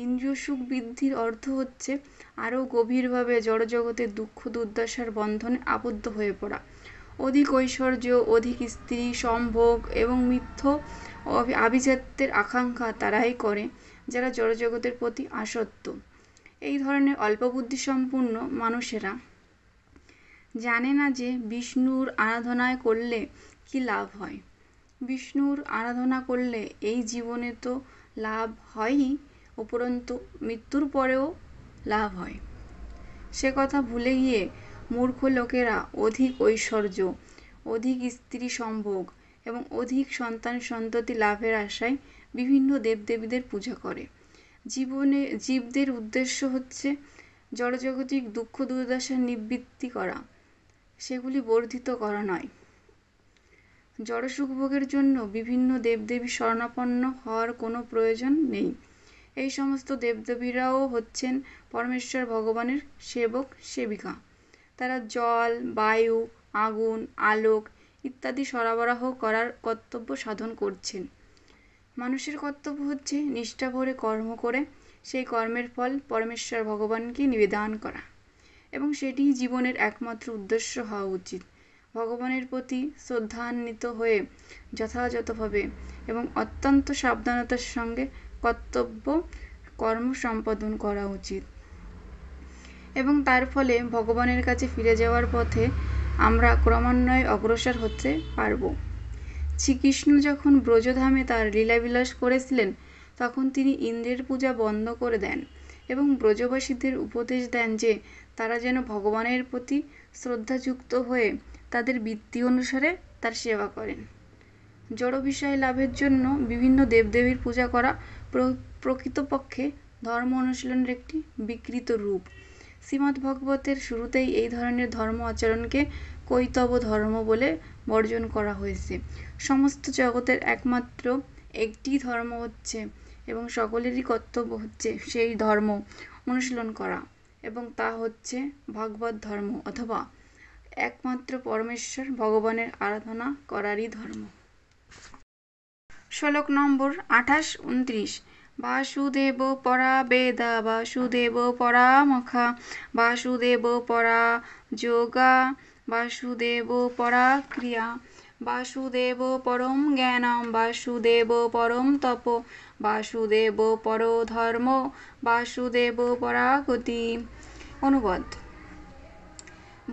ইন্দ্রিয় সুখ বৃদ্ধির অর্থ হচ্ছে আরও গভীরভাবে জড়জগতের দুঃখ দুর্দশার বন্ধনে আবদ্ধ হয়ে পড়া। অধিক ঐশ্বর্য, অধিক স্ত্রী, সম্ভোগ এবং মিথ্য আভিজাত্যের আকাঙ্ক্ষা তারাই করে যারা জড়জগতের প্রতি আসক্ত। এই ধরনের অল্পবুদ্ধিসম্পন্ন মানুষেরা জানে না যে বিষ্ণুর আরাধনা করলে কী লাভ হয়। বিষ্ণুর আরাধনা করলে এই জীবনে তো লাভ হয়ই, উপরন্তু মৃত্যুর পরেও লাভ হয়। সে কথা ভুলে গিয়ে মূর্খ লোকেরা অধিক ঐশ্বর্য, অধিক স্ত্রী সম্ভোগ এবং অধিক সন্তান সন্ততি লাভের আশায় বিভিন্ন দেবদেবীদের পূজা করে। জীবদের উদ্দেশ্য হচ্ছে জড়জাগতিক দুঃখ দুর্দশার নিবৃত্তি করা, সেগুলি বর্ধিত করা নয়। জড়সুখ ভোগের জন্য বিভিন্ন দেবদেবী শরণাপন্ন হওয়ার কোনো প্রয়োজন নেই। এই সমস্ত দেবদেবীরাও হচ্ছেন পরমেশ্বর ভগবানের সেবক সেবিকা। তারা জল, বায়ু, আগুন, আলোক ইত্যাদি সরবরাহ করার কর্তব্য সাধন করছেন। মানুষের কর্তব্য হচ্ছে নিষ্ঠা ভরে কর্ম করে সেই কর্মের ফল পরমেশ্বর ভগবানকে নিবেদন করা, এবং সেটিই জীবনের একমাত্র উদ্দেশ্য হওয়া উচিত। ভগবানের প্রতি শ্রদ্ধান্বিত হয়ে যথাযথভাবে এবং অত্যন্ত সাবধানতার সঙ্গে কর্তব্য কর্ম সম্পাদন করা উচিত, এবং তার ফলে ভগবানের কাছে ফিরে যাওয়ার পথে আমরা ক্রমান্বয়ে অগ্রসর হতে পারব। শ্রীকৃষ্ণ যখন ব্রজধামে তার লীলাবিলাস করেছিলেন, তখন তিনি ইন্দ্রের পূজা বন্ধ করে দেন এবং ব্রজবাসীদের উপদেশ দেন যে তারা যেন ভগবানের প্রতি শ্রদ্ধাযুক্ত হয়ে তাদের বৃত্তি অনুসারে তার সেবা করেন। জড় বিষয় লাভের জন্য বিভিন্ন দেবদেবীর পূজা করা প্রকৃতপক্ষে ধর্ম অনুশীলনের একটি বিকৃত রূপ। শ্রীমদ্ ভাগবতের শুরুতেই এই ধরনের ধর্ম আচরণকে কৈতব ধর্ম বলে বর্জন করা হয়েছে। সমস্ত জগতের একমাত্র একটি ধর্ম হচ্ছে এবং সকলেরই কর্তব্য হচ্ছে সেই ধর্ম অনুশীলন করা, এবং তা হচ্ছে ভাগবত ধর্ম অথবা একমাত্র পরমেশ্বর ভগবানের আরাধনা করারই ধর্ম। শ্লোক নম্বর 28-29। বাসুদেব পরা বেদা বাসুদেব পরা মখা বাসুদেব পরা যোগা বাসুদেব পরা ক্রিয়া বাসুদেব পরম জ্ঞানম বাসুদেব পরম তপ বাসুদেব পর ধর্ম বাসুদেব পরা গতি। অনুবাদ: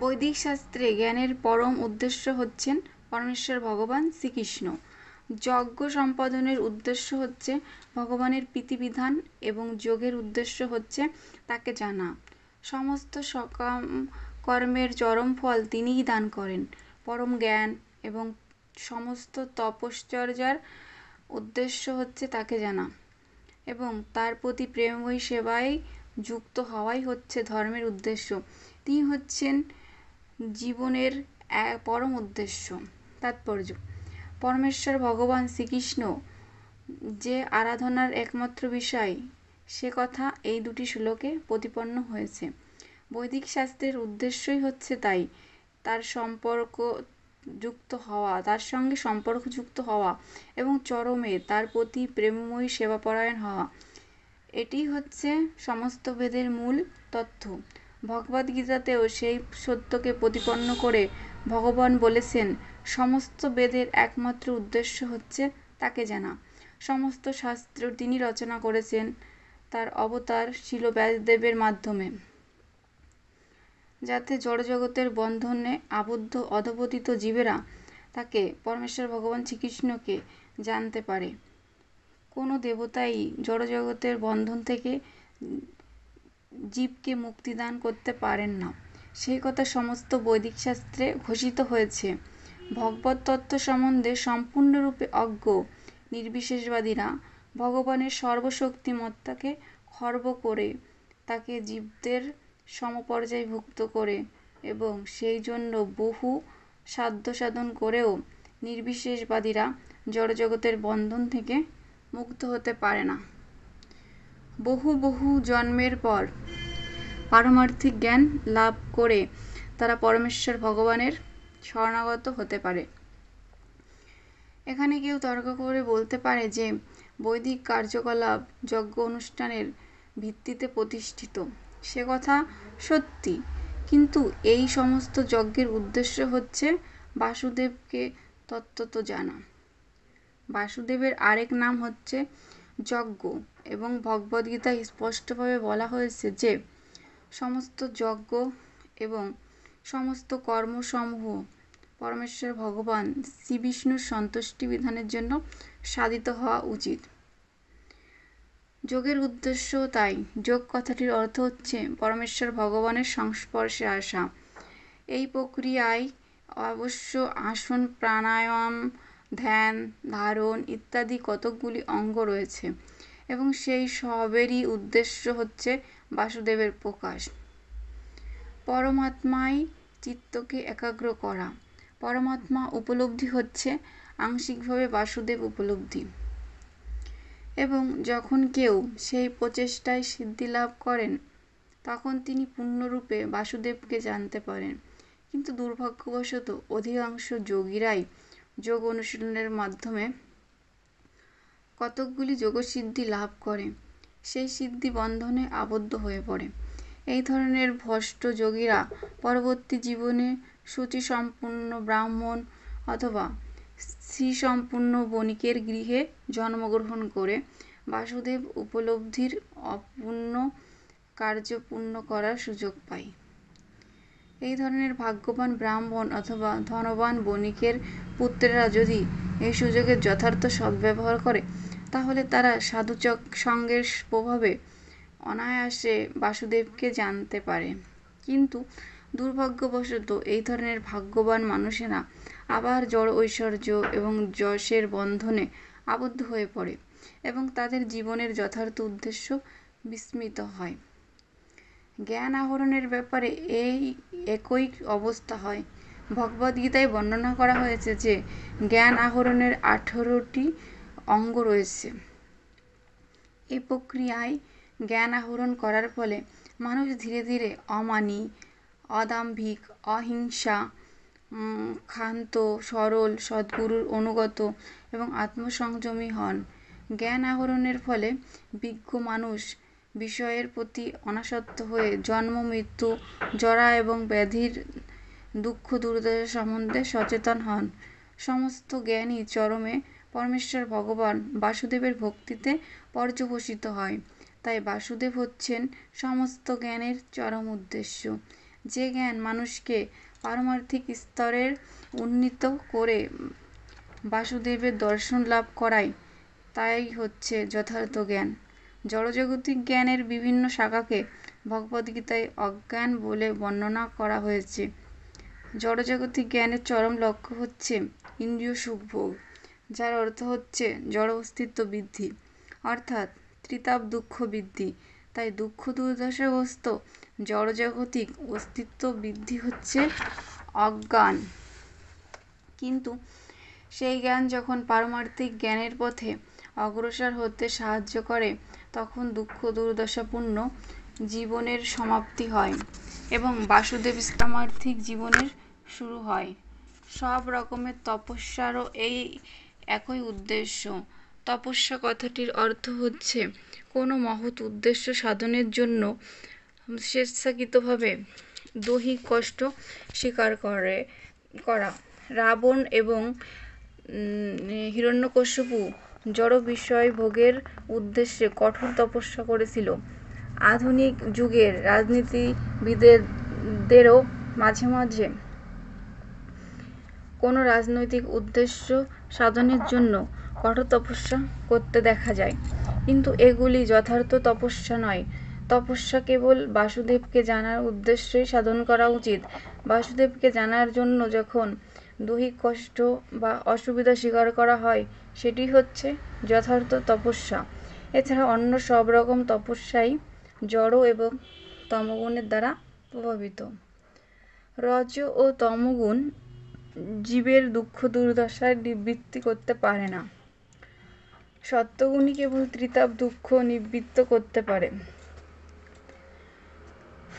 বৈদিক শাস্ত্রে জ্ঞানের পরম উদ্দেশ্য হচ্ছেন পরমেশ্বর ভগবান শ্রীকৃষ্ণ। যজ্ঞ সম্পাদনের উদ্দেশ্য হচ্ছে ভগবানের প্রীতিবিধান এবং যোগের উদ্দেশ্য হচ্ছে তাকে জানা। সমস্ত সকাম কর্মের চরম ফল তিনিই দান করেন। পরম জ্ঞান এবং সমস্ত তপশ্চর্যার উদ্দেশ্য হচ্ছে তাকে জানা, এবং তার প্রতি প্রেমময়ী সেবায় যুক্ত হওয়াই হচ্ছে ধর্মের উদ্দেশ্য। তিনি হচ্ছেন জীবনের পরম উদ্দেশ্য। তাৎপর্য: পরমেশ্বর ভগবান শ্রীকৃষ্ণ যে আরাধনার একমাত্র বিষয়, সে কথা এই দুটি শ্লোকে প্রতিপন্ন হয়েছে। বৈদিক শাস্ত্রের উদ্দেশ্যই হচ্ছে তাই তার সঙ্গে সম্পর্কযুক্ত হওয়া এবং চরমে তার প্রতি প্রেমময়ী সেবাপরায়ণ হওয়া। এটিই হচ্ছে সমস্ত বেদের মূল তথ্য। ভগবদ্গীতাতেও সেই সত্যকে প্রতিপন্ন করে ভগবান বলেছেন, সমস্ত বেদের একমাত্র উদ্দেশ্য হচ্ছে তাকে জানা। সমস্ত শাস্ত্র তিনি রচনা করেছেন তার অবতার শিল ব্যাসদেবের মাধ্যমে, যাতে জড়জগতের বন্ধনে আবদ্ধ অধঃপতিত জীবেরা তাকে পরমেশ্বর ভগবান শ্রীকৃষ্ণকে জানতে পারে। কোনো দেবতাই জড়জগতের বন্ধন থেকে জীবকে মুক্তিদান করতে পারেন না, সেই কথা সমস্ত বৈদিক শাস্ত্রে ঘোষিত হয়েছে। ভগবত তত্ত্ব সম্বন্ধে সম্পূর্ণরূপে অজ্ঞ নির্বিশেষবাদীরা ভগবানের সর্বশক্তিমত্তাকে খর্ব করে তাকে জীবদের সমপর্যায়ভুক্ত করে এবং সেই জন্য বহু সাধ্য সাধন করেও নির্বিশেষবাদীরা জড়জগতের বন্ধন থেকে মুক্ত হতে পারে না। বহু বহু জন্মের পর পারমার্থিক জ্ঞান লাভ করে তারা পরমেশ্বর ভগবানের শরণাগত হতে পারে। এখানে কেউ তর্ক করে বলতে পারে যে বৈদিক কার্যকলাপ যজ্ঞ অনুষ্ঠানের ভিত্তিতে প্রতিষ্ঠিত। সে কথা সত্যি, কিন্তু এই সমস্ত যজ্ঞের উদ্দেশ্য হচ্ছে বাসুদেবকে তত্ত্বত জানা। বাসুদেবের আরেক নাম হচ্ছে যজ্ঞ, এবং ভগবদ্গীতায় স্পষ্টভাবে বলা হয়েছে যে সমস্ত যজ্ঞ এবং সমস্ত কর্মসমূহ পরমেশ্বর ভগবান শ্রীবিষ্ণুর সন্তুষ্টি বিধানের জন্য সাধিত হওয়া উচিত। যোগের উদ্দেশ্য তাই। যোগ কথাটির অর্থ হচ্ছে পরমেশ্বর ভগবানের সংস্পর্শে আসা। এই প্রক্রিয়ায় অবশ্য আসন, প্রাণায়াম, ধ্যান, ধারণ ইত্যাদি কতকগুলি অঙ্গ রয়েছে এবং সেই সবেরই উদ্দেশ্য হচ্ছে বাসুদেবের প্রকাশ। পরমাত্মায় চিত্তকে একাগ্র করা। পরমাত্মা উপলব্ধি হচ্ছে আংশিকভাবে বাসুদেব উপলব্ধি, এবং যখন কেউ সেই প্রচেষ্টায় সিদ্ধি লাভ করেন তখন তিনি পূর্ণরূপে বাসুদেবকে জানতে পারেন। কিন্তু দুর্ভাগ্যবশত অধিকাংশ যোগীরাই যোগ অনুশীলনের মাধ্যমে কতকগুলি যোগসিদ্ধি লাভ করে সেই সিদ্ধি বন্ধনে আবদ্ধ হয়ে পড়ে। এই ধরনের ভ্রষ্ট যোগীরা পরবর্তী জীবনে শুচিসম্পন্ন ব্রাহ্মণ অথবা শ্রীসম্পন্ন বণিকের গৃহে জন্মগ্রহণ করে বাসুদেব উপলব্ধির অপূর্ণ কার্য পূর্ণ করার সুযোগ পায়। এই ধরনের ভাগ্যবান ব্রাহ্মণ অথবা ধনবান বণিকের পুত্রেরা যদি এই সুযোগের যথার্থ সদ্ব্যবহার করে তাহলে তারা সাধুচক সঙ্গের প্রভাবে অনায়াসে বাসুদেবকে জানতে পারে। কিন্তু দুর্ভাগ্যবশত এই ধরনের ভাগ্যবান মানুষেরা আবার জড় ঐশ্বর্য এবং যশের বন্ধনে আবদ্ধ হয়ে পড়ে এবং তাদের জীবনের যথার্থ উদ্দেশ্য বিস্মৃত হয়। জ্ঞান আহরণের ব্যাপারে এই একই অবস্থা হয়। ভগবদ্গীতায় বর্ণনা করা হয়েছে যে জ্ঞান আহরণের 18টি অঙ্গ রয়েছে। এই প্রক্রিয়ায় জ্ঞান আহরণ করার ফলে মানুষ ধীরে ধীরে অমানী, অদাম্ভিক, অহিংসা, ক্ষান্ত, সরল, সদ্গুরুর অনুগত এবং আত্মসংযমী হন। জ্ঞান আহরণের ফলে বিজ্ঞ মানুষ বিষয়ের প্রতি অনাসক্ত হয়ে জন্ম, মৃত্যু, জরা এবং ব্যাধির দুঃখ দুর্দশা সম্বন্ধে সচেতন হন। সমস্ত জ্ঞানই চরমে পরমেশ্বর ভগবান বাসুদেবের ভক্তিতে পর্যবসিত হয়। তাই বাসুদেব হচ্ছেন সমস্ত জ্ঞানের চরম উদ্দেশ্য। যে জ্ঞান মানুষকে পারমার্থিক স্তরের উন্নীত করে বাসুদেবের দর্শন লাভ করায় তাই হচ্ছে যথার্থ জ্ঞান। জড়জাগতিক জ্ঞানের বিভিন্ন শাখাকে ভগবদ্গীতায় অজ্ঞান বলে বর্ণনা করা হয়েছে। জড়জাগতিক জ্ঞানের চরম লক্ষ্য হচ্ছে ইন্দ্রিয় সুখভোগ, যার অর্থ হচ্ছে জড় অস্তিত্ব বৃদ্ধি, অর্থাৎ ত্রিতাপ দুঃখ বৃদ্ধি। তাই দুঃখ দুর্দশাগ্রস্ত জড়জাগতিক অস্তিত্ব বৃদ্ধি হচ্ছে অজ্ঞান। কিন্তু সেই জ্ঞান যখন পারমার্থিক জ্ঞানের পথে অগ্রসর হতে সাহায্য করে তখন দুঃখ দুর্দশাপূর্ণ জীবনের সমাপ্তি হয় এবং বাসুদেব পারমার্থিক জীবনের শুরু হয়। সব রকমের তপস্যারও এই একই উদ্দেশ্য। তপস্যা কথাটির অর্থ হচ্ছে কোনো মহৎ উদ্দেশ্য সাধনের জন্য স্বেচ্ছাকৃতভাবে দৈহিক কষ্ট স্বীকার করা। রাবণ এবং হিরণ্যকশিপু জড় বিষয় ভোগের উদ্দেশ্যে কঠোর তপস্যা করেছিল। আধুনিক যুগের রাজনীতিবিদদেরও মাঝে মাঝে কোনো রাজনৈতিক উদ্দেশ্য সাধনের জন্য কঠোর তপস্যা করতে দেখা যায়, কিন্তু এগুলি যথার্থ তপস্যা নয়। তপস্যা কেবল বাসুদেবকে জানার উদ্দেশ্যেই সাধন করা উচিত। বাসুদেবকে জানার জন্য যখন দৈহিক কষ্ট বা অসুবিধা স্বীকার করা হয় সেটি হচ্ছে যথার্থ তপস্যা। এছাড়া অন্য সব রকম তপস্যাই জড় এবং তমগুণের দ্বারা প্রভাবিত। রজ ও তমগুণ জীবের দুঃখ দুর্দশার নিবৃত্তি করতে পারে না। সত্যগুণই কেবল ত্রিতাপ দুঃখ নিবৃত্ত করতে পারে।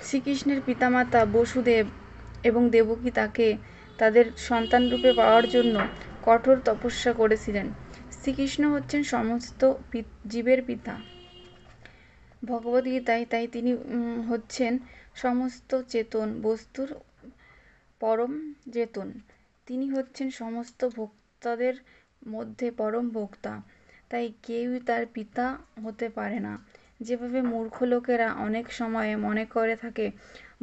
শ্রীকৃষ্ণের পিতামাতা বসুদেব এবং দেবকী তাকে তাদের সন্তানরূপে পাওয়ার জন্য কঠোর তপস্যা করেছিলেন। শ্রীকৃষ্ণ হচ্ছেন সমস্ত জীবের পিতা ভগবদ্গীতায়, তাই তিনি হচ্ছেন সমস্ত চেতন বস্তুর পরম চেতন। তিনি হচ্ছেন সমস্ত ভোক্তাদের মধ্যে পরম ভোক্তা, তাই কেউই তার পিতা হতে পারে না। যেভাবে মূর্খ লোকেরা অনেক সময়ে মনে করে থাকে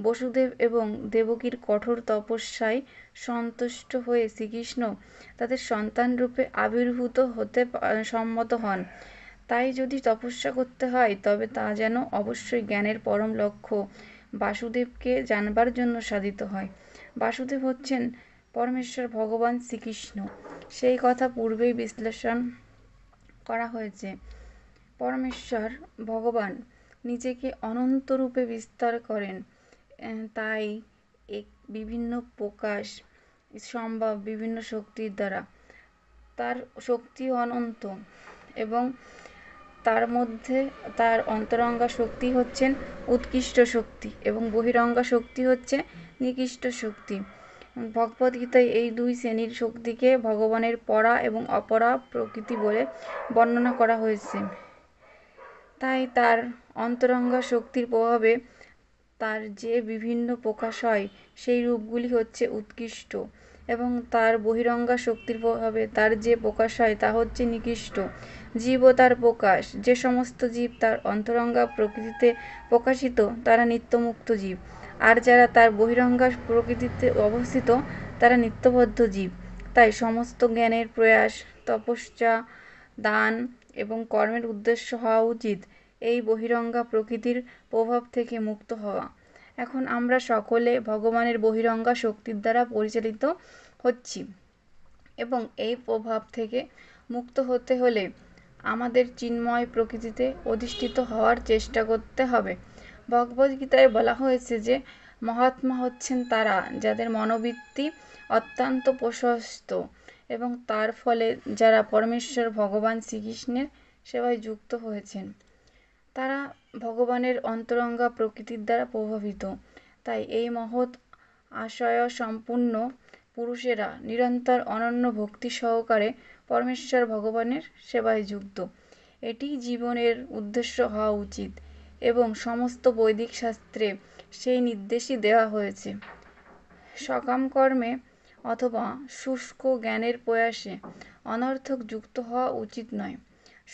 বসুদেব এবং দেবকীর কঠোর তপস্যায় সন্তুষ্ট হয়ে শ্রীকৃষ্ণ তাদের সন্তানরূপে আবির্ভূত হতে সম্মত হন, তাই যদি তপস্যা করতে হয় তবে তা যেন অবশ্যই জ্ঞানের পরম লক্ষ্য বাসুদেবকে জানবার জন্য সাধিত হয়। বাসুদেব হচ্ছেন পরমেশ্বর ভগবান শ্রীকৃষ্ণ। সেই কথা পূর্বেই বিশ্লেষণ করা হয়েছে। পরমেশ্বর ভগবান নিজেকে অনন্ত রূপে বিস্তার করেন, তাই বিভিন্ন প্রকাশ সম্ভব বিভিন্ন শক্তির দ্বারা। তার শক্তি অনন্ত এবং তার মধ্যে তার অন্তরঙ্গা শক্তি হচ্ছেন উৎকৃষ্ট শক্তি এবং বহিরঙ্গা শক্তি হচ্ছে নিকৃষ্ট শক্তি। ভগবদ্গীতায় এই দুই শ্রেণীর শক্তিকে ভগবানের পরা এবং অপরা প্রকৃতি বলে বর্ণনা করা হয়েছে। তাই তার অন্তরঙ্গা শক্তির প্রভাবে তার যে বিভিন্ন প্রকাশ হয় সেই রূপগুলি হচ্ছে উৎকৃষ্ট এবং তার বহিরঙ্গা শক্তির প্রভাবে তার যে প্রকাশ হয় তা হচ্ছে নিকৃষ্ট। জীব ও তার প্রকাশ, যে সমস্ত জীব তার অন্তরঙ্গা প্রকৃতিতে প্রকাশিত তারা নিত্যমুক্ত জীব, আর যারা তার বহিরঙ্গা প্রকৃতিতে অবস্থিত তারা নিত্যবদ্ধ জীব। তাই সমস্ত জ্ঞানের প্রয়াস, তপস্যা, দান এবং কর্মের উদ্দেশ্য হওয়া উচিত এই বহিরঙ্গা প্রকৃতির প্রভাব থেকে মুক্ত হওয়া। এখন আমরা সকলে ভগবানের বহিরঙ্গা শক্তির দ্বারা পরিচালিত হচ্ছি এবং এই প্রভাব থেকে মুক্ত হতে হলে আমাদের চিন্ময় প্রকৃতিতে অধিষ্ঠিত হওয়ার চেষ্টা করতে হবে। ভগবদ্গীতায় বলা হয়েছে যে মহাত্মা হচ্ছেন তারা যাদের মনোবৃত্তি অত্যন্ত প্রশস্ত এবং তার ফলে যারা পরমেশ্বর ভগবান শ্রীকৃষ্ণের সেবায় যুক্ত হয়েছেন। তারা ভগবানের অন্তরঙ্গা প্রকৃতির দ্বারা প্রভাবিত। তাই এই মহৎ আশয় সম্পূর্ণ পুরুষেরা নিরন্তর অনন্য ভক্তি সহকারে পরমেশ্বর ভগবানের সেবায় যুক্ত। এটি জীবনের উদ্দেশ্য হওয়া উচিত এবং সমস্ত বৈদিক শাস্ত্রে সেই নির্দেশই দেওয়া হয়েছে। সকাম কর্মে অথবা শুষ্ক জ্ঞানের প্রয়াসে অনর্থক যুক্ত হওয়া উচিত নয়।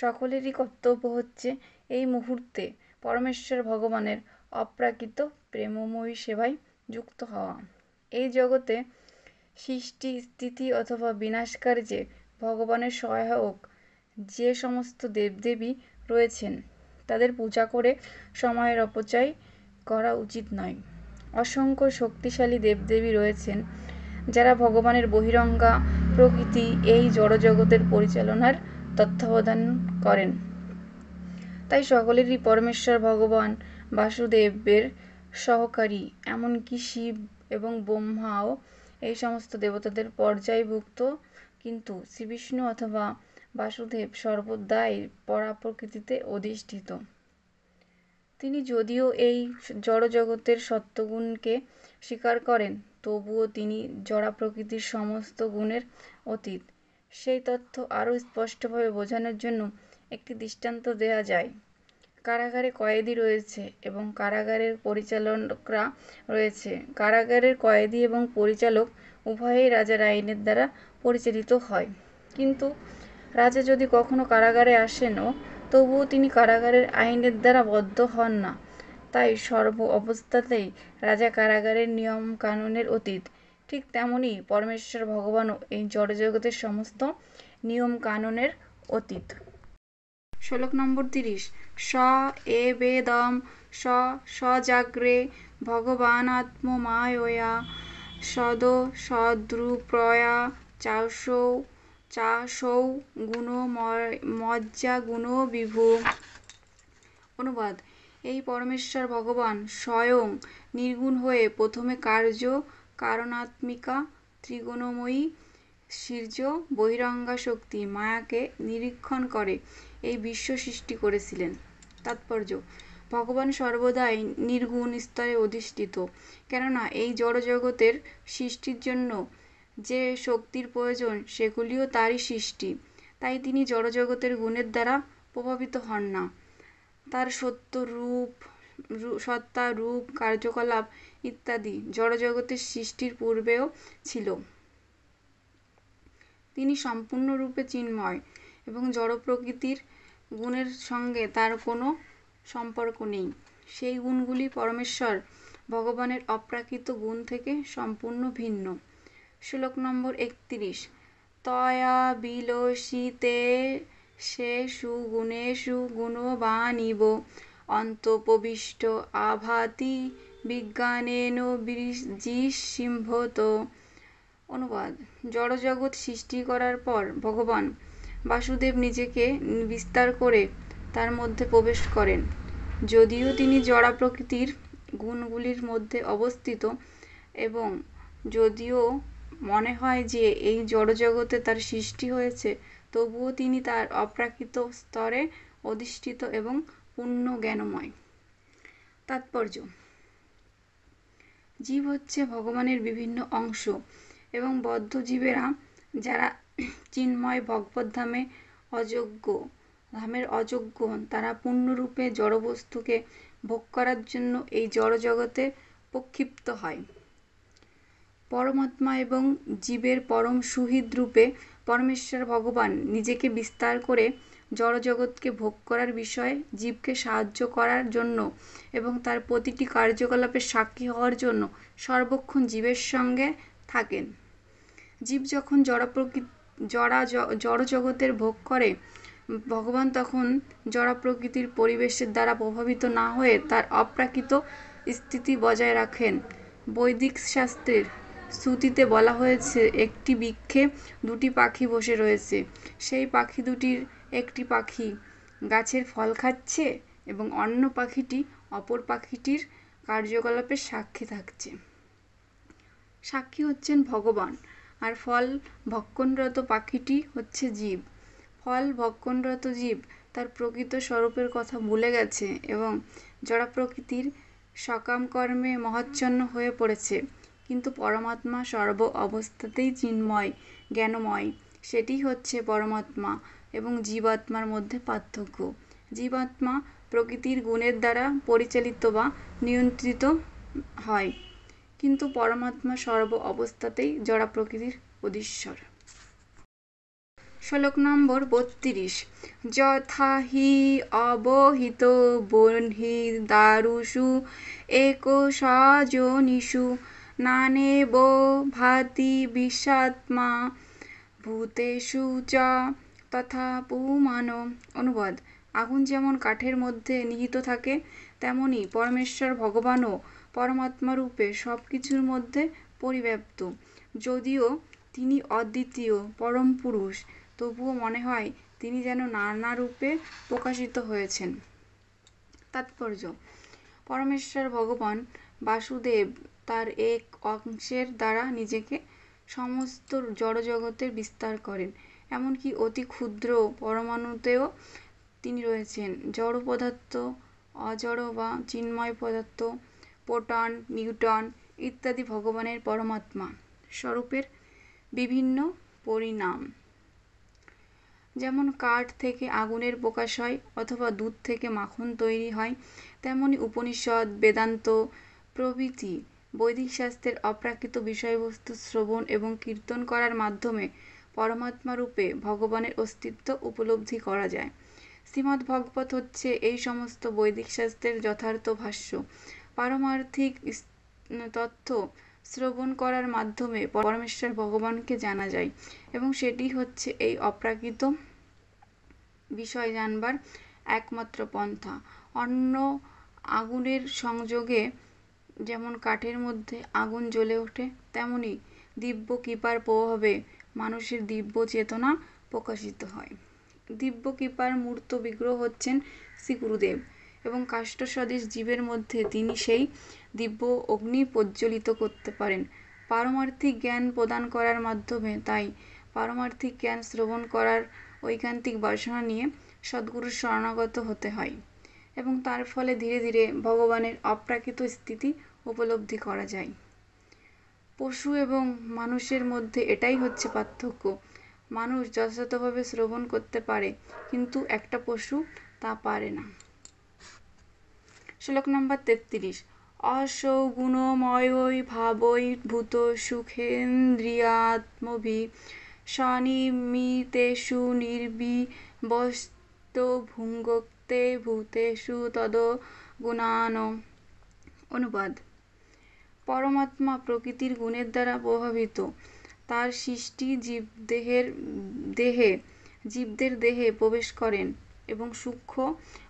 সকলেরই কর্তব্য হচ্ছে এই মুহূর্তে পরমেশ্বর ভগবানের অপ্রাকৃত প্রেমময়ী সেবায় যুক্ত হওয়া। এই জগতে সৃষ্টি, স্থিতি অথবা বিনাশ কার্যে ভগবানের সহায়ক যে সমস্ত দেবদেবী রয়েছেন তাদের পূজা করে সময়ের অপচয় করা উচিত নয়। অসংখ্য শক্তিশালী দেবদেবী রয়েছেন যারা ভগবানের বহিরঙ্গা প্রকৃতি এই জড়জগতের পরিচালনার তত্ত্বাবধান করেন। তাই সকলেরই পরমেশ্বর ভগবান বাসুদেবের সহকারী, এমনকি শিব এবং ব্রহ্মাও এই সমস্ত দেবতাদের পর্যায়ভুক্ত, কিন্তু শ্রীবিষ্ণু অথবা বাসুদেব সর্বদাই পরাপ্রকৃতিতে অধিষ্ঠিত। তিনি যদিও এই জড়জগতের সত্ত্বগুণকে স্বীকার করেন, তবুও তিনি জড়া প্রকৃতির সমস্ত গুণের অতীত। সেই তথ্য আরও স্পষ্টভাবে বোঝানোর জন্য একটি দৃষ্টান্ত দেয়া যায়। কারাগারে কয়েদি রয়েছে এবং কারাগারের পরিচালকরা রয়েছে। কারাগারের কয়েদি এবং পরিচালক উভয়েই রাজার আইনের দ্বারা পরিচালিত হয়, কিন্তু রাজা যদি কখনো কারাগারে আসেনও তবুও তিনি কারাগারের আইনের দ্বারা বদ্ধ হন না। তাই সর্ব অবস্থাতেই রাজা কারাগারের নিয়ম কানুনের অতীত। ঠিক তেমনি পরমেশ্বর ভগবানও এই জড়জগতের সমস্ত নিয়ম কানুনের অতীত। শ্লোক নম্বর 30। স এবেদম স সজাগ্রে ভগবানাত্মমায়য়া সদো সদ্রূপয়া চাসৌ গুণমজ্জা গুণ বিভু। অনুবাদ: এই পরমেশ্বর ভগবান স্বয়ং নির্গুণ হয়ে প্রথমে কার্য কারণাত্মিকা ত্রিগুণময়ী সূর্য বহিরঙ্গা শক্তি মায়াকে নিরীক্ষণ করে এই বিশ্ব সৃষ্টি করেছিলেন। তাৎপর্য: ভগবান সর্বদাই নির্গুণ স্তরে অধিষ্ঠিত, কেননা এই জড়জগতের সৃষ্টির জন্য যে শক্তির প্রয়োজন সেগুলিও তারই সৃষ্টি। তাই তিনি জড়জগতের গুণের দ্বারা প্রভাবিত হন না। তার সত্তা, রূপ, কার্যকলাপ ইত্যাদি জড়জগতের সৃষ্টির পূর্বেও ছিল। তিনি সম্পূর্ণরূপে চিন্ময় এবং জড় প্রকৃতির গুণের সঙ্গে তার কোনো সম্পর্ক নেই। সেই গুণগুলি পরমেশ্বর ভগবানের অপ্রাকৃত গুণ থেকে সম্পূর্ণ ভিন্ন। শ্লোক নম্বর 31। তয়া বিলসিতে সেষু গুণেষু গুণবানিব অন্তঃপ্রবিষ্ট আভাতি বিজ্ঞানেন বীর্যিসিম্ভত। অনুবাদ: জড়জগৎ সৃষ্টি করার পর ভগবান বাসুদেব নিজেকে বিস্তার করে তার মধ্যে প্রবেশ করেন। যদিও তিনি জড়া প্রকৃতির গুণগুলির মধ্যে অবস্থিত এবং যদিও মনে হয় যে এই জড়জগতে তার সৃষ্টি হয়েছে, তবুও তিনি তার অপ্রাকৃত স্তরে অধিষ্ঠিত এবং পূর্ণ জ্ঞানময়। তাৎপর্য: জীব হচ্ছে ভগবানের বিভিন্ন অংশ এবং বদ্ধ জীবেরা যারা চিন্ময় ভগবদ্ধামের অযোগ্য, তারা পূর্ণরূপে জড়বস্তুকে ভোগ করার জন্য এই জড়জগতে প্রক্ষিপ্ত হয়। পরমাত্মা এবং জীবের পরম সুহৃদ রূপে পরমেশ্বর ভগবান নিজেকে বিস্তার করে জড়জগৎকে ভোগ করার বিষয়ে জীবকে সাহায্য করার জন্য এবং তার প্রতিটি কার্যকলাপের সাক্ষী হওয়ার জন্য সর্বক্ষণ জীবের সঙ্গে থাকেন। জীব যখন জড়জগতের ভোগ করে, ভগবান তখন জড় প্রকৃতির পরিবেশের দ্বারা প্রভাবিত না হয়ে তার অপ্রাকৃত স্থিতি বজায় রাখেন। বৈদিক শাস্ত্রের শ্রুতিতে বলা হয়েছে, একটি বৃক্ষে দুটি পাখি বসে রয়েছে। সেই পাখি দুটির একটি পাখি গাছের ফল খাচ্ছে এবং অন্য পাখিটি অপর পাখিটির কার্যকলাপের সাক্ষী থাকছে। সাক্ষী হচ্ছেন ভগবান, আর ফল ভক্ষণরত পাখিটি হচ্ছে জীব। ফল ভক্ষণরত জীব তার প্রকৃত স্বরূপের কথা ভুলে গেছে এবং জড় প্রকৃতির সকাম কর্মে মহাচ্ছন্ন হয়ে পড়েছে। কিন্তু পরমাত্মা সর্ব অবস্থাতেই চিন্ময়, জ্ঞানময়। সেটিই হচ্ছে পরমাত্মা এবং জীবাত্মার মধ্যে পার্থক্য। জীবাত্মা প্রকৃতির গুণের দ্বারা পরিচালিত বা নিয়ন্ত্রিত হয়, কিন্তু পরমাত্মা সর্ব অবস্থাতেই জড় প্রকৃতির অধীশ্বর। শ্লোক নম্বর 32। যথা হি অবহিত বহ্নির্দারুষু একশযোনিষু নানেব ভাতি বিশ্বাত্মা ভূতেষু চ তথা পুমান্। অনুবাদ: আগুন যেমন কাঠের মধ্যে নিহিত থাকে, তেমনি পরমেশ্বর ভগবানও পরমাত্মারূপে সব কিছুর মধ্যে পরিব্যাপ্ত। যদিও তিনি অদ্বিতীয় পরম পুরুষ, তবুও মনে হয় তিনি যেন নানা রূপে প্রকাশিত হয়েছেন। তাৎপর্য: পরমেশ্বর ভগবান বাসুদেব তার এক অংশের দ্বারা নিজেকে সমস্ত জড়জগতে বিস্তার করেন। এমনকি অতি ক্ষুদ্র পরমাণুতেও তিনি রয়েছেন। জড় পদার্থ, অজড় বা চিন্ময় পদার্থ, প্রোটন, নিউট্রন ইত্যাদি ভগবানের পরমাত্মা স্বরূপের বিভিন্ন পরিণাম। যেমন কাঠ থেকে আগুনের প্রকাশ হয় অথবা দুধ থেকে মাখন তৈরি হয়, তেমনি উপনিষদ, বেদান্ত প্রভৃতি বৈদিক শাস্ত্রের অপ্রাকৃত বিষয়বস্তু শ্রবণ এবং কীর্তন করার মাধ্যমে পরমাত্মারূপে ভগবানের অস্তিত্ব উপলব্ধি করা যায়। শ্রীমদ্ভাগবত হচ্ছে এই সমস্ত বৈদিক শাস্ত্রের যথার্থ ভাষ্য। পারমার্থিক তথ্য শ্রবণ করার মাধ্যমে পরমেশ্বর ভগবানকে জানা যায় এবং সেটি হচ্ছে এই অপ্রাকৃত বিষয় জানবার একমাত্র পন্থা। অন্য আগুনের সংযোগে যেমন কাঠের মধ্যে আগুন জ্বলে ওঠে, তেমনি দিব্য কৃপার প্রভাবে মানুষের দিব্য চেতনা প্রকাশিত হয়। দিব্য কৃপার মূর্ত বিগ্রহ হচ্ছেন শ্রী গুরুদেব এবং কাষ্ঠ সদৃশ জীবের মধ্যে তিনি সেই দিব্য অগ্নি প্রজ্বলিত করতে পারেন পারমার্থিক জ্ঞান প্রদান করার মাধ্যমে। তাই পারমার্থিক জ্ঞান শ্রবণ করার ঐকান্তিক বাসনা নিয়ে সদ্গুরুর শরণাগত হতে হয় এবং তার ফলে ধীরে ধীরে ভগবানের অপ্রাকৃত স্থিতি উপলব্ধি করা যায়। পশু এবং মানুষের মধ্যে এটাই হচ্ছে পার্থক্য। মানুষ যথাযথভাবে শ্রবণ করতে পারে, কিন্তু একটা পশু তা পারে না। শ্লোক নম্বর 33। অসৌ গুণময়ৈ ভাবৈ ভূত সুখেন্দ্রিয়াত্মভি স্বনিমিতেষু নির্বিবস্তো ভুঙ্ক্তে ভূতেষু তদ্গুণান। অনুবাদ: পরমাত্মা প্রকৃতির গুণের দ্বারা প্রভাবিত। তার সৃষ্টি জীবদেহে জীবদের দেহে প্রবেশ করেন এবং সূক্ষ্ম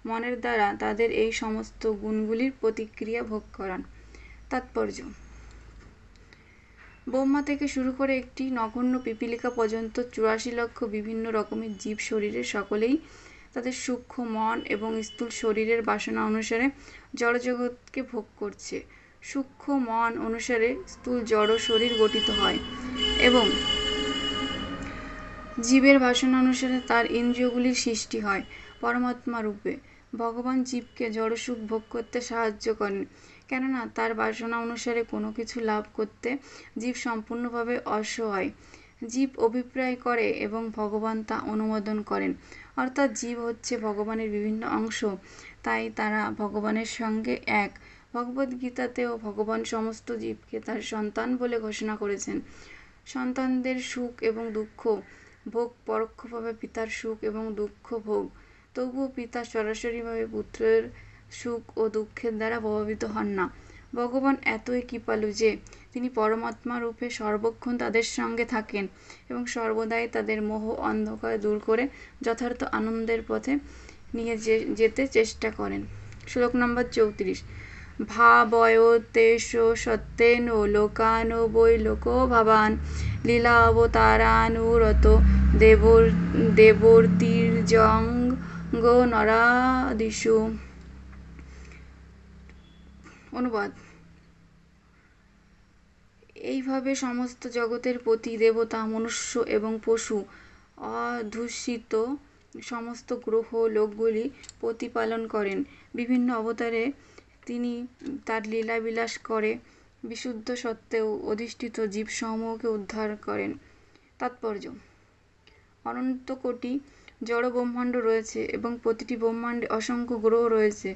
মনের দ্বারা তাদের এই সমস্ত গুণগুলির প্রতিক্রিয়া ভোগ করান। তাৎপর্য: ব্রহ্মা থেকে শুরু করে একটি নগণ্য পিপীলিকা পর্যন্ত 84 লক্ষ বিভিন্ন রকমের জীব শরীরের সকলেই তাদের সূক্ষ্ম মন এবং স্থূল শরীরের বাসনা অনুসারে জড়জগৎকে ভোগ করছে। সূক্ষ্ম মন অনুসারে স্থূল জড় শরীর গঠিত হয় এবং জীবের বাসনা অনুসারে তার ইন্দ্রিয়গুলির সৃষ্টি হয়। পরমাত্মা রূপে ভগবান জীবকে জড়সুখ ভোগ করতে সাহায্য করেন, কেননা তার বাসনা অনুসারে কোনো কিছু লাভ করতে জীব সম্পূর্ণভাবে অসহায়। জীব অভিপ্রায় করে এবং ভগবান তা অনুমোদন করেন, অর্থাৎ জীব হচ্ছে ভগবানের বিভিন্ন অংশ, তাই তারা ভগবানের সঙ্গে এক। ভগবদ্গীতাতেও ভগবান সমস্ত জীবকে তার সন্তান বলে ঘোষণা করেছেন। সন্তানদের সুখ এবং দুঃখ ভোগ পরোক্ষভাবে পিতার সুখ এবং দুঃখ ভোগ, তবুও পিতা সরাসরিভাবে পুত্রের সুখ ও দুঃখের দ্বারা প্রভাবিত হন না। ভগবান এতই কৃপালু যে তিনি পরমাত্মা রূপে সর্বক্ষণ তাদের সঙ্গে থাকেন এবং সর্বদাই তাদের মোহ অন্ধকার দূর করে যথার্থ আনন্দের পথে নিয়ে যেতে চেষ্টা করেন। শ্লোক নম্বর 34। ভাবয়তেষ সত্যেন লোকানো বৈ লোকো ভাবান লীলা অবতারানুরত দেবর্তির্যঙ্গ নরাদিষু। অনুবাদ: এইভাবে সমস্ত জগতের প্রতি দেবতা, মনুষ্য এবং পশু অধ্যুষিত সমস্ত গ্রহ লোকগুলি প্রতিপালন করেন। বিভিন্ন অবতারে তিনি তার লীলাবিলাস করে বিশুদ্ধ সত্ত্বেও অধিষ্ঠিত জীবসমূহকে উদ্ধার করেন। তাৎপর্য: অনন্ত কোটি জড় ব্রহ্মাণ্ড রয়েছে এবং প্রতিটি ব্রহ্মাণ্ডে অসংখ্য গ্রহ রয়েছে,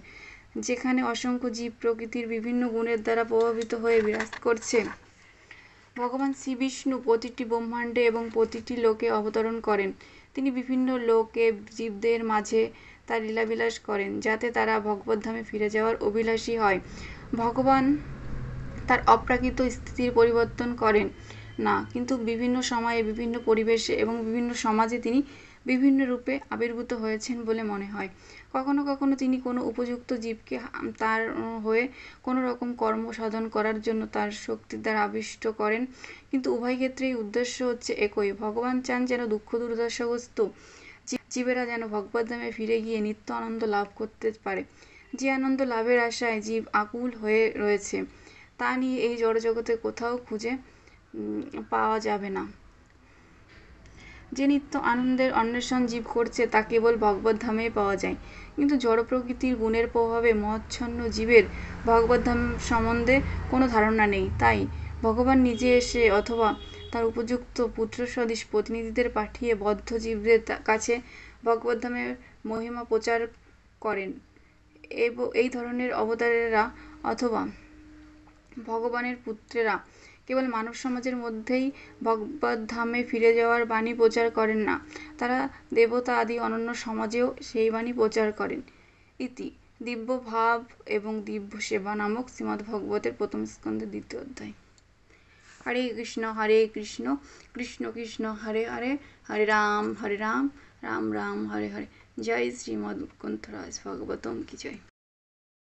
যেখানে অসংখ্য জীব প্রকৃতির বিভিন্ন গুণের দ্বারা প্রভাবিত হয়ে বিরাজ করছে। ভগবান শ্রীবিষ্ণু প্রতিটি ব্রহ্মাণ্ডে এবং প্রতিটি লোকে অবতরণ করেন। তিনি বিভিন্ন লোকে জীবদের মাঝে তার লীলাবিলাস করেন, যাতে তারা ভগবদ্ধামে ফিরে যাওয়ার অভিলাষী হয়। ভগবান তার অপ্রাকৃত স্থিতির পরিবর্তন করেন না, কিন্তু বিভিন্ন সময়ে, বিভিন্ন পরিবেশে এবং বিভিন্ন সমাজে তিনি বিভিন্ন রূপে আবির্ভূত হয়েছেন বলে মনে হয়। কখনো কখনো তিনি কোনো উপযুক্ত জীবকে তার হয়ে কোনো রকম কর্ম সাধন করার জন্য তার শক্তির দ্বারা আবিষ্ট করেন, কিন্তু উভয় ক্ষেত্রেই উদ্দেশ্য হচ্ছে একই। ভগবান চান যেন দুঃখ দুর্দশাগ্রস্ত জীবেরা যেন ভগবদ্ধামে ফিরে গিয়ে নিত্য আনন্দ লাভ করতে পারে। যে আনন্দ লাভের আশায় জীব আকুল হয়ে রয়েছে, তা নিয়ে এই জড়জগতে কোথাও খুঁজে পাওয়া যাবে না। যে নিত্য আনন্দের অন্বেষণ জীব করছে তা কেবল ভগবদ্ধামেই পাওয়া যায়, কিন্তু জড় প্রকৃতির গুণের প্রভাবে মোহাচ্ছন্ন জীবের ভগবদ্ধাম সম্বন্ধে কোনো ধারণা নেই। তাই ভগবান নিজে এসে অথবা তার উপযুক্ত পুত্রসদৃশ প্রতিনিধিদের পাঠিয়ে বদ্ধ জীবদের কাছে ভগবদ্ধামের মহিমা প্রচার করেন। এই ধরনের অবতারেরা অথবা ভগবানের পুত্রেরা কেবল মানব সমাজের মধ্যেই ভগবদ্ধামে ফিরে যাওয়ার বাণী প্রচার করেন না, তারা দেবতা আদি অনন্য সমাজেও সেই বাণী প্রচার করেন। ইতি দিব্য ভাব এবং দিব্য সেবা নামক শ্রীমদ্ভাগবতের প্রথম স্কন্ধের 2য় অধ্যায়। হরে কৃষ্ণ কৃষ্ণ কৃষ্ণ হরে হরে, হরে রাম রাম রাম হরে হরে। জয় শ্রীমদ্ গ্রন্থরাজ ভাগবতম কি জয়।